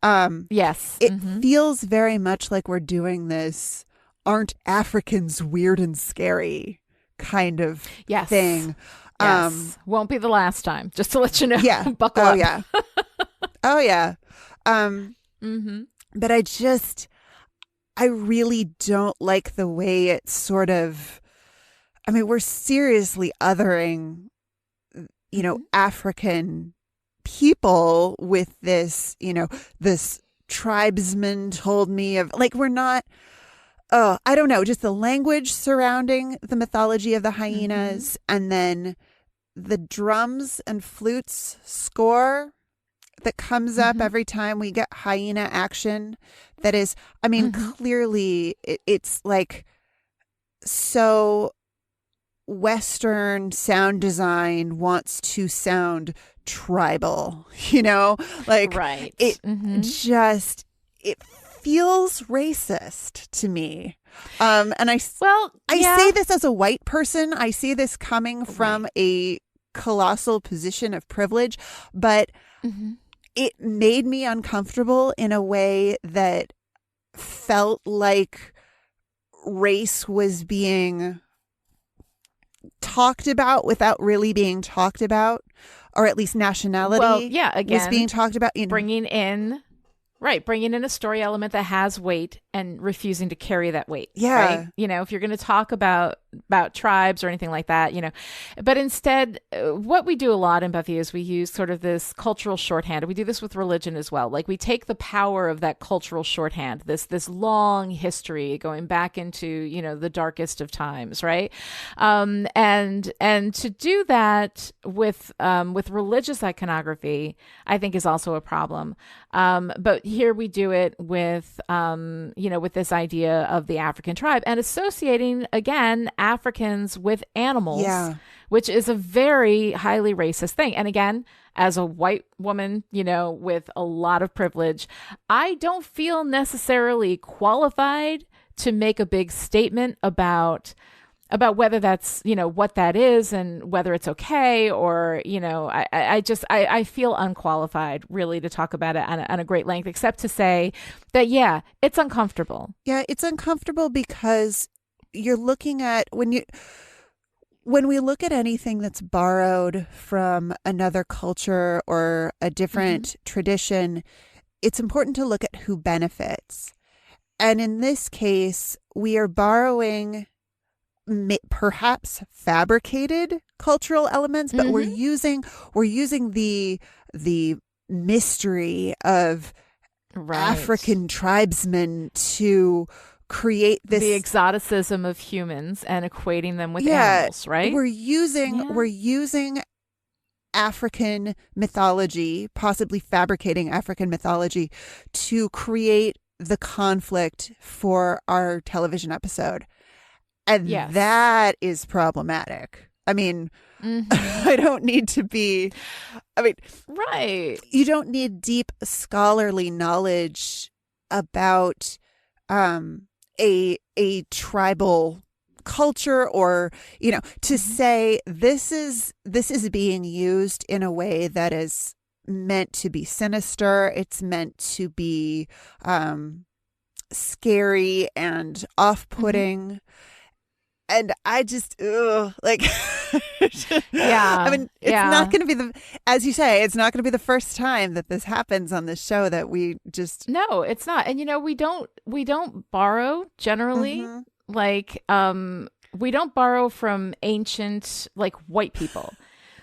It feels very much like we're doing this "aren't Africans weird and scary" kind of thing. Yes. Won't be the last time, just to let you know. Yeah. Buckle up. Yeah. Oh yeah. But I really don't like the way it's sort of, we're seriously othering, African people with this, this tribesman told me of, we're not, I don't know, just the language surrounding the mythology of the hyenas and then the drums and flutes score that comes up every time we get hyena action. That is, clearly it's so Western sound design wants to sound tribal, right. It just, it feels racist to me. And I say this as a white person. I see this coming from a colossal position of privilege, but it made me uncomfortable in a way that felt like race was being talked about without really being talked about, or at least nationality was being talked about. Bringing in a story element that has weight and refusing to carry that weight. Yeah. Right? If you're going to talk about tribes or anything like that, but instead what we do a lot in Buffy is we use sort of this cultural shorthand. We do this with religion as well. We take the power of that cultural shorthand, this long history going back into, the darkest of times. Right. And to do that with religious iconography, I think is also a problem. But here we do it with, with this idea of the African tribe and associating, again, Africans with animals, which is a very highly racist thing. And again, as a white woman, with a lot of privilege, I don't feel necessarily qualified to make a big statement about whether that's, what that is and whether it's okay, or, I feel unqualified really to talk about it on a great length, except to say that, it's uncomfortable. Yeah, it's uncomfortable because you're looking at, when we look at anything that's borrowed from another culture or a different tradition, it's important to look at who benefits. And in this case, we are borrowing perhaps fabricated cultural elements, but we're using the mystery of African tribesmen to create this the exoticism of humans and equating them with animals, right? We're using African mythology, possibly fabricating African mythology to create the conflict for our television episode. And that is problematic. I mean, I don't need to be, right. You don't need deep scholarly knowledge about a tribal culture, or to say this is being used in a way that is meant to be sinister. It's meant to be scary and off-putting. And I just it's not going to be as you say, it's not going to be the first time that this happens on this show that we just. No, it's not. And we don't borrow generally. We don't borrow from ancient white people.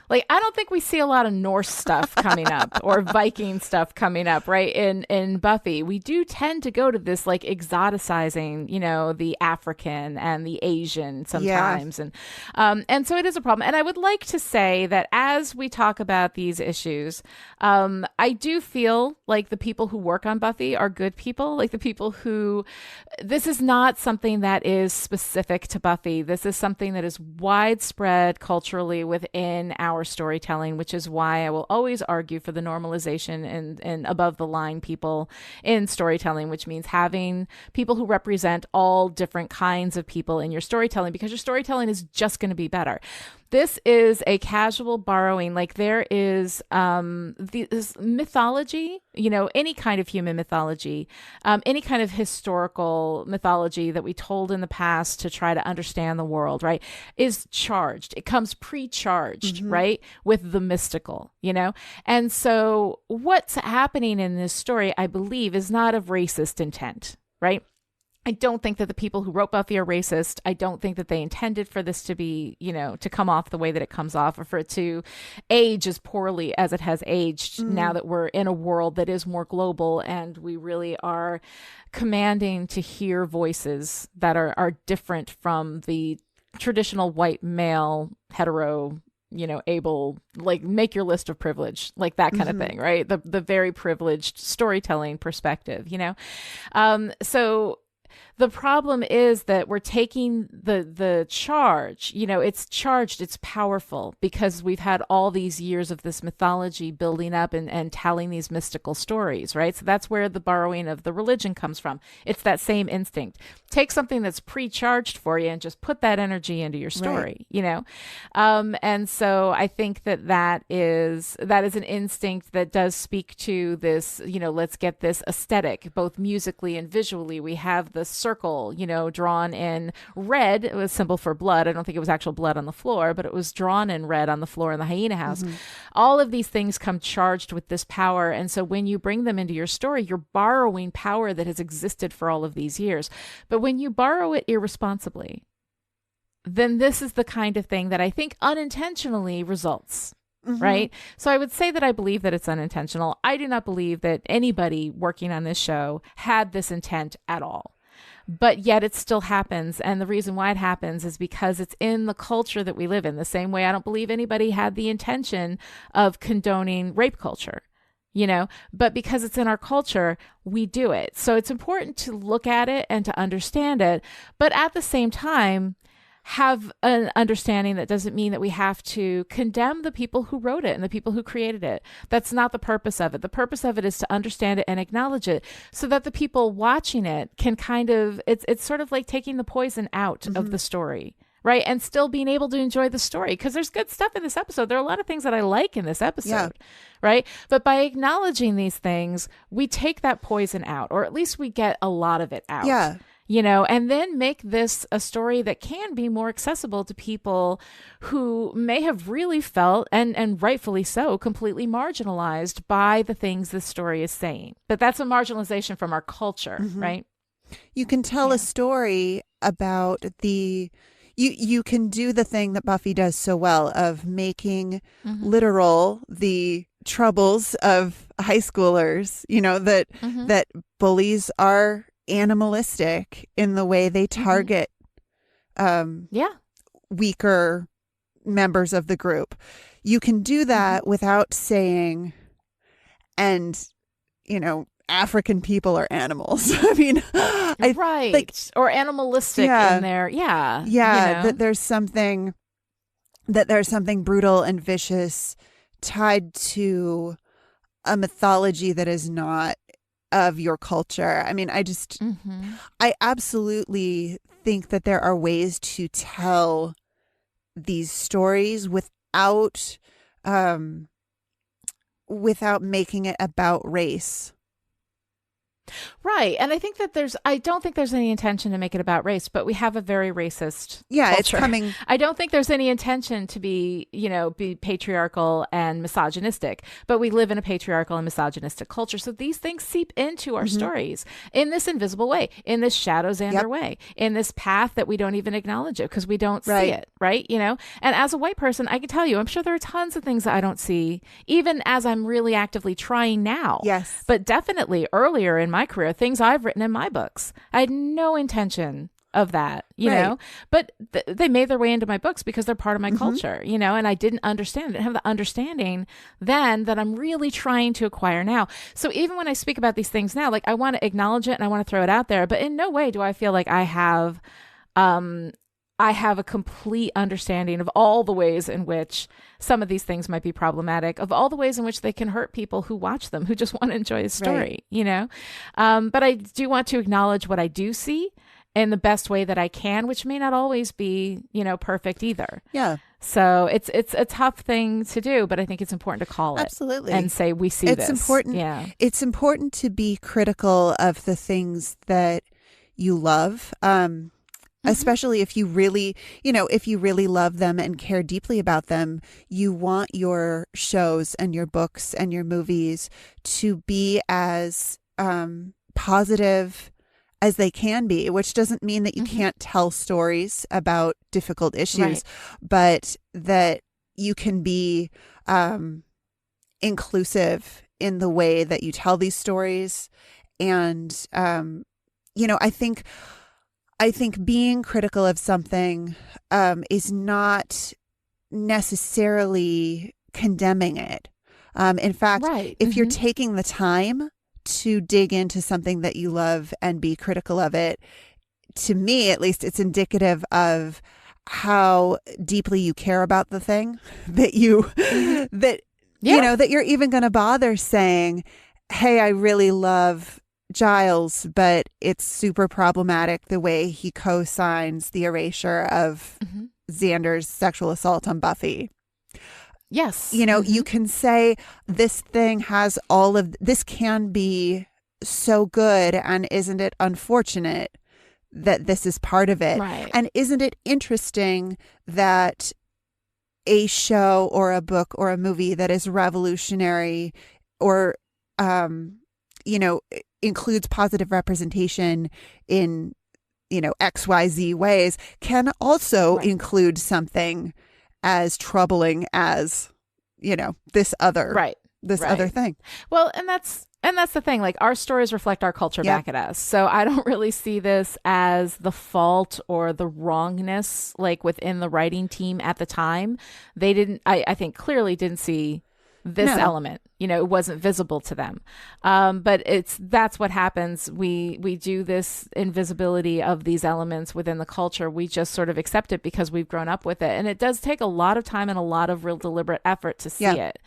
I don't think we see a lot of Norse stuff coming up or Viking stuff coming up, right? In Buffy, we do tend to go to this exoticizing, the African and the Asian sometimes. Yeah. And so it is a problem. And I would like to say that as we talk about these issues, I do feel like the people who work on Buffy are good people, the people who, this is not something that is specific to Buffy. This is something that is widespread culturally within our storytelling, which is why I will always argue for the normalization and above the line people in storytelling, which means having people who represent all different kinds of people in your storytelling, because your storytelling is just going to be better. This is a casual borrowing. There is this mythology, any kind of human mythology, any kind of historical mythology that we told in the past to try to understand the world, right, is charged. It comes pre-charged, right, with the mystical, And so what's happening in this story, I believe, is not of racist intent, right? I don't think that the people who wrote Buffy are racist. I don't think that they intended for this to be, to come off the way that it comes off, or for it to age as poorly as it has aged now that we're in a world that is more global and we really are commanding to hear voices that are different from the traditional white male hetero, able, make your list of privilege, that kind of thing, right? The very privileged storytelling perspective, So the problem is that we're taking the charge, it's charged, it's powerful, because we've had all these years of this mythology building up and telling these mystical stories, right? So that's where the borrowing of the religion comes from. It's that same instinct. Take something that's pre-charged for you and just put that energy into your story, And so I think that is an instinct that does speak to this, let's get this aesthetic, both musically and visually. We have the circle, drawn in red. It was a symbol for blood. I don't think it was actual blood on the floor, but it was drawn in red on the floor in the hyena house. All of these things come charged with this power. And so when you bring them into your story, you're borrowing power that has existed for all of these years. But when you borrow it irresponsibly, then this is the kind of thing that I think unintentionally results. Right? So I would say that I believe that it's unintentional. I do not believe that anybody working on this show had this intent at all. But yet it still happens. And the reason why it happens is because it's in the culture that we live in. The same way I don't believe anybody had the intention of condoning rape culture, but because it's in our culture, we do it. So it's important to look at it and to understand it. But at the same time, have an understanding that doesn't mean that we have to condemn the people who wrote it and the people who created it. That's not the purpose of it. The purpose of it is to understand it and acknowledge it so that the people watching it can it's sort of like taking the poison out of the story, right? And still being able to enjoy the story, because there's good stuff in this episode. There are a lot of things that I like in this episode, right? But by acknowledging these things, we take that poison out, or at least we get a lot of it out. Yeah. And then make this a story that can be more accessible to people who may have really felt, and rightfully so, completely marginalized by the things this story is saying. But that's a marginalization from our culture, right? You can tell a story about you can do the thing that Buffy does so well of making literal the troubles of high schoolers, that bullies are animalistic in the way they target weaker members of the group. You can do that without saying, and, you know, African people are animals. I mean, right. Like, or animalistic in there. Yeah. Yeah. You know? That there's something brutal and vicious tied to a mythology that is not of your culture. I mean, I absolutely think that there are ways to tell these stories without making it about race. Right. And I think that I don't think there's any intention to make it about race, but we have a very racist culture. It's coming. I don't think there's any intention to be patriarchal and misogynistic, but we live in a patriarchal and misogynistic culture. So these things seep into our stories in this invisible way, in this shadow Xander way, in this path that we don't even acknowledge it because we don't see it. Right. You know, and as a white person, I can tell you, I'm sure there are tons of things that I don't see, even as I'm really actively trying now. Yes. But definitely earlier in my career, things I've written in my books, I had no intention of that, you know, but they made their way into my books because they're part of my culture, you know, and I didn't understand, I didn't have the understanding then that I'm really trying to acquire now. So even when I speak about these things now, like I want to acknowledge it and I want to throw it out there, but in no way do I feel like I have a complete understanding of all the ways in which some of these things might be problematic, of all the ways in which they can hurt people who watch them, who just want to enjoy the story, you know? But I do want to acknowledge what I do see in the best way that I can, which may not always be, you know, perfect either. Yeah. So it's a tough thing to do, but I think it's important to call it. Absolutely. And say, we see this. It's important. Yeah. It's important to be critical of the things that you love. Especially if you really love them and care deeply about them, you want your shows and your books and your movies to be as positive as they can be, which doesn't mean that you can't tell stories about difficult issues, but that you can be inclusive in the way that you tell these stories. And, you know, I think being critical of something is not necessarily condemning it. In fact, if you're taking the time to dig into something that you love and be critical of it, to me, at least, it's indicative of how deeply you care about the thing that you that you're even going to bother saying, hey, I really love Giles, but it's super problematic the way he co-signs the erasure of Xander's sexual assault on Buffy. Yes. You know, you can say this thing has all of this, can be so good, and isn't it unfortunate that this is part of it? Right. And isn't it interesting that a show or a book or a movie that is revolutionary or you know, includes positive representation in, you know, XYZ ways, can also include something as troubling as, you know, this other other thing. Well, and that's the thing, like our stories reflect our culture back at us. So I don't really see this as the fault or the wrongness, like within the writing team at the time. They didn't, I think clearly didn't see this element, you know, it wasn't visible to them. But that's what happens. We do this invisibility of these elements within the culture. We just sort of accept it because we've grown up with it. And it does take a lot of time and a lot of real deliberate effort to see it.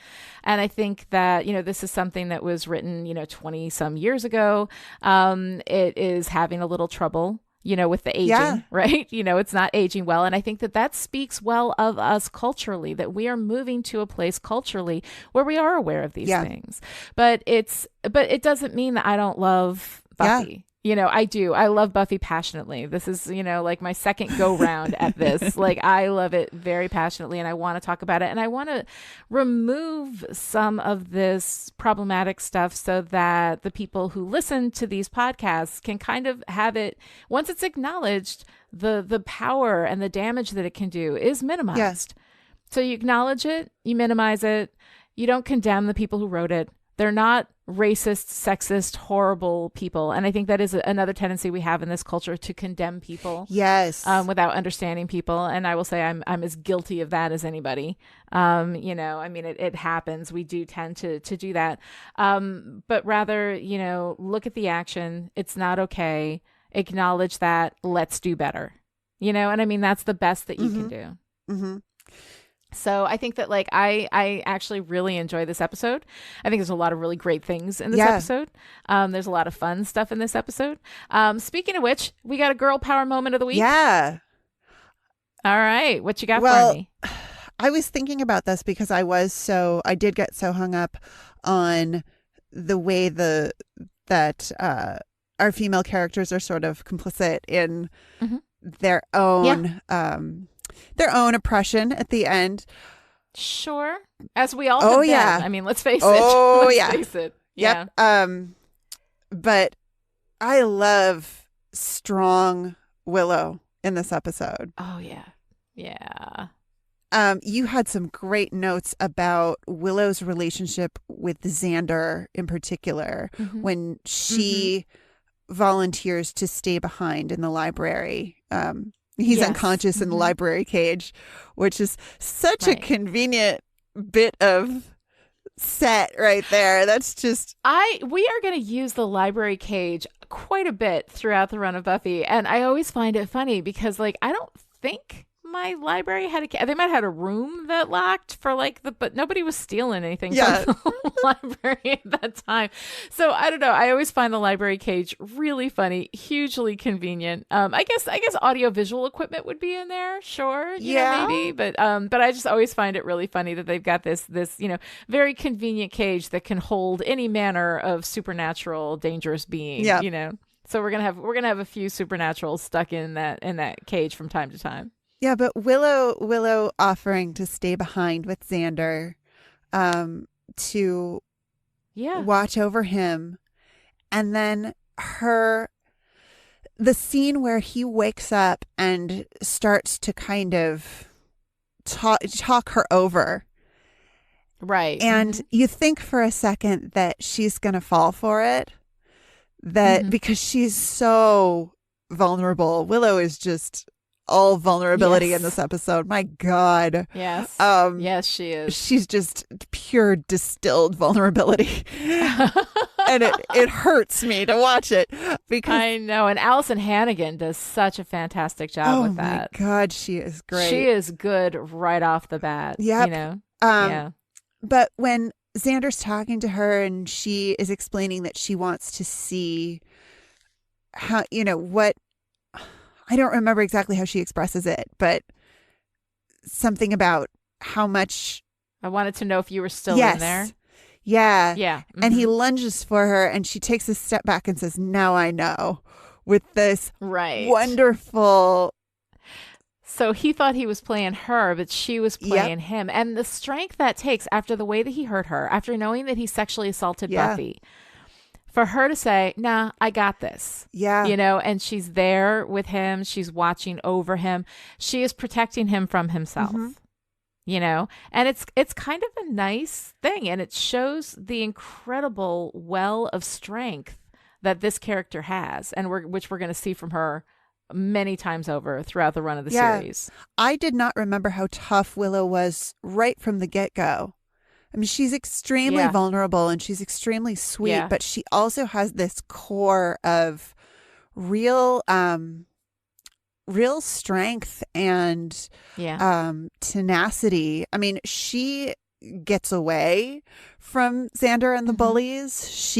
And I think that, you know, this is something that was written, you know, 20 some years ago. It is having a little trouble, you know, with the aging, right? You know, it's not aging well. And I think that speaks well of us culturally, that we are moving to a place culturally where we are aware of these things. But it doesn't mean that I don't love Buffy. You know, I do. I love Buffy passionately. This is, you know, like my second go round at this. Like, I love it very passionately, and I want to talk about it. And I want to remove some of this problematic stuff so that the people who listen to these podcasts can kind of have it, once it's acknowledged, the power and the damage that it can do is minimized. So you acknowledge it, you minimize it, you don't condemn the people who wrote it, They're not racist, sexist, horrible people. And I think that is another tendency we have in this culture, to condemn people. Yes. Without understanding people. And I will say I'm as guilty of that as anybody. It happens. We do tend to do that. But rather, look at the action. It's not okay. Acknowledge that. Let's do better. And that's the best that you can do. Mm-hmm. So I think that I actually really enjoy this episode. I think there's a lot of really great things in this episode. There's a lot of fun stuff in this episode. Speaking of which, we got a girl power moment of the week. Yeah. All right. What you got for me? I was thinking about this because I did get so hung up on the way that our female characters are sort of complicit in their own oppression at the end. Sure. As we all have been. Yeah. Let's face it. Let's face it. Yep. Yeah. But I love strong Willow in this episode. Oh, yeah. Yeah. You had some great notes about Willow's relationship with Xander in particular, when she volunteers to stay behind in the library. He's unconscious in the library cage, which is such a convenient bit of set right there. That's just... We are going to use the library cage quite a bit throughout the run of Buffy. And I always find it funny because I don't think my library had they might have had a room that locked for but nobody was stealing anything from the library at that time. So I don't know. I always find the library cage really funny, hugely convenient. I guess audio visual equipment would be in there. Sure. Maybe. But I just always find it really funny that they've got this very convenient cage that can hold any manner of supernatural dangerous being, So we're going to have a few supernaturals stuck in that cage from time to time. Yeah, but Willow offering to stay behind with Xander to watch over him. And then the scene where he wakes up and starts to kind of talk her over. Right. And you think for a second that she's going to fall for it, because she's so vulnerable. Willow is just... all vulnerability in this episode. My God. Yes. Yes, she is. She's just pure distilled vulnerability. And it hurts me to watch it because I know. And Allison Hannigan does such a fantastic job with that. Oh my God, she is great. She is good right off the bat. Yep. But when Xander's talking to her and she is explaining that she wants to see how, what, I don't remember exactly how she expresses it, but something about how much... I wanted to know if you were still in there. Yeah. Yeah. And he lunges for her and she takes a step back and says, "Now I know," with this wonderful... So he thought he was playing her, but she was playing him. And the strength that takes after the way that he hurt her, after knowing that he sexually assaulted Buffy... for her to say, "Nah, I got this." Yeah. And she's there with him. She's watching over him. She is protecting him from himself, and it's kind of a nice thing. And it shows the incredible well of strength that this character has and which we're going to see from her many times over throughout the run of the series. I did not remember how tough Willow was right from the get-go. I mean, she's extremely vulnerable and she's extremely sweet, but she also has this core of real strength and tenacity. I mean, she gets away from Xander and the bullies.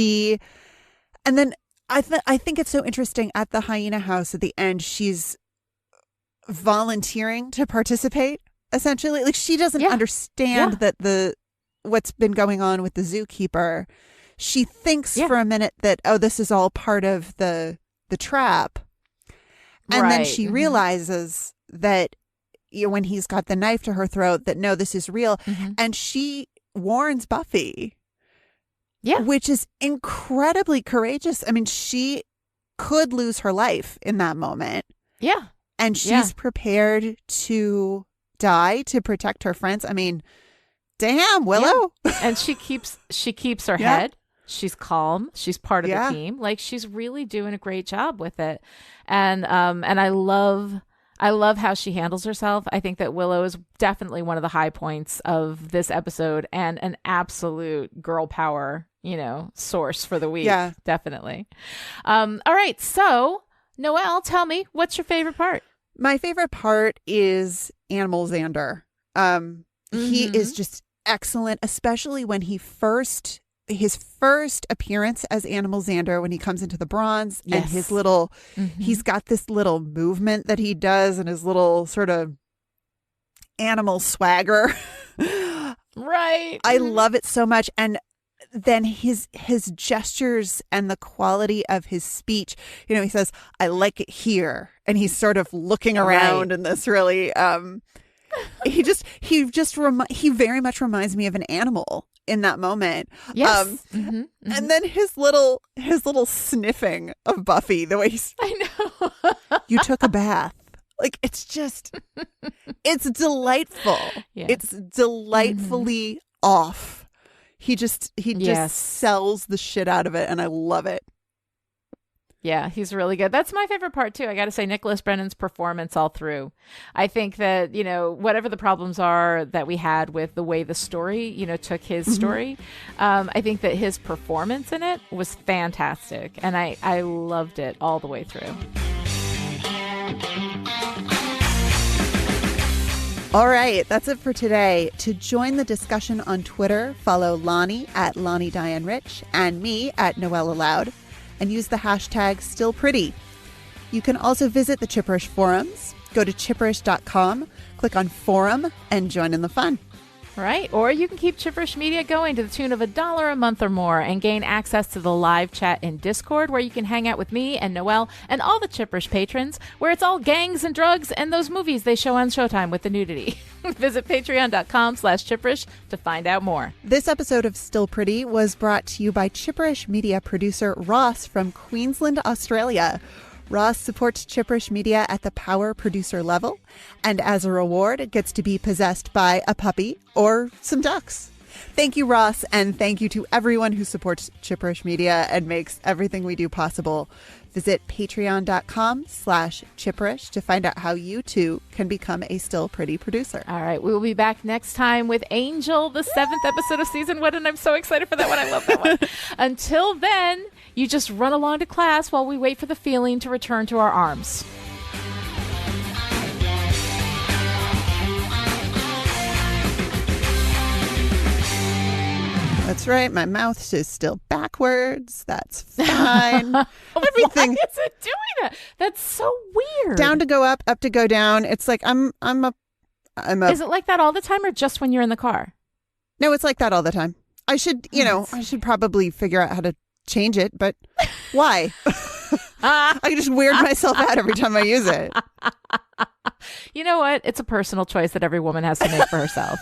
And then I think it's so interesting at the Hyena House at the end, she's volunteering to participate, essentially. Like, she doesn't understand that what's been going on with the zookeeper. She thinks for a minute that, this is all part of the trap. And then she realizes that when he's got the knife to her throat, that no, this is real. And she warns Buffy. Yeah. Which is incredibly courageous. I mean, she could lose her life in that moment. Yeah. And she's prepared to die to protect her friends. I mean, damn, Willow. And she keeps her head. She's calm. She's part of the team. Like, she's really doing a great job with it. And I love how she handles herself. I think that Willow is definitely one of the high points of this episode and an absolute girl power, source for the week. Yeah, definitely. All right. So, Noelle, tell me, what's your favorite part? My favorite part is Animal Xander. He is just excellent, especially when his first appearance as Animal Xander, when he comes into the bronze and his little, he's got this little movement that he does and his little sort of animal swagger. Right. I love it so much. And then his gestures and the quality of his speech, he says, "I like it here." And he's sort of looking around in this really, he very much reminds me of an animal in that moment. Yes. And then his little sniffing of Buffy, the way I know. You took a bath. Like, it's delightful. Yes. It's delightfully off. He just sells the shit out of it, and I love it. Yeah, he's really good. That's my favorite part, too. I got to say, Nicholas Brennan's performance all through. I think that, whatever the problems are that we had with the way the story, took his story, I think that his performance in it was fantastic. And I loved it all the way through. All right, that's it for today. To join the discussion on Twitter, follow Lani at Lani Diane Rich and me at Noelle LaCroix, and use the hashtag StillPretty. You can also visit the Chipperish forums. Go to chipperish.com, click on forum, and join in the fun. Right. Or you can keep Chipperish Media going to the tune of $1 a month or more and gain access to the live chat in Discord, where you can hang out with me and Noelle and all the Chipperish patrons, where it's all gangs and drugs and those movies they show on Showtime with the nudity. Visit patreon.com/Chipperish to find out more. This episode of Still Pretty was brought to you by Chipperish Media producer Ross from Queensland, Australia. Ross supports Chipperish Media at the power producer level, and as a reward, gets to be possessed by a puppy or some ducks. Thank you, Ross, and thank you to everyone who supports Chipperish Media and makes everything we do possible. Visit patreon.com/Chipperish to find out how you too can become a Still Pretty producer. All right, we will be back next time with Angel, the 7th episode of season 1, and I'm so excited for that one. I love that one. Until then, you just run along to class while we wait for the feeling to return to our arms. That's right. My mouth is still backwards. That's fine. Everything. Why is it doing that? That's so weird. Down to go up to go down. It's like I'm a. Is it like that all the time, or just when you're in the car? No, it's like that all the time. I should, I should probably figure out how to change it, but why? I can just weird myself out every time I use it. You know what? It's a personal choice that every woman has to make for herself.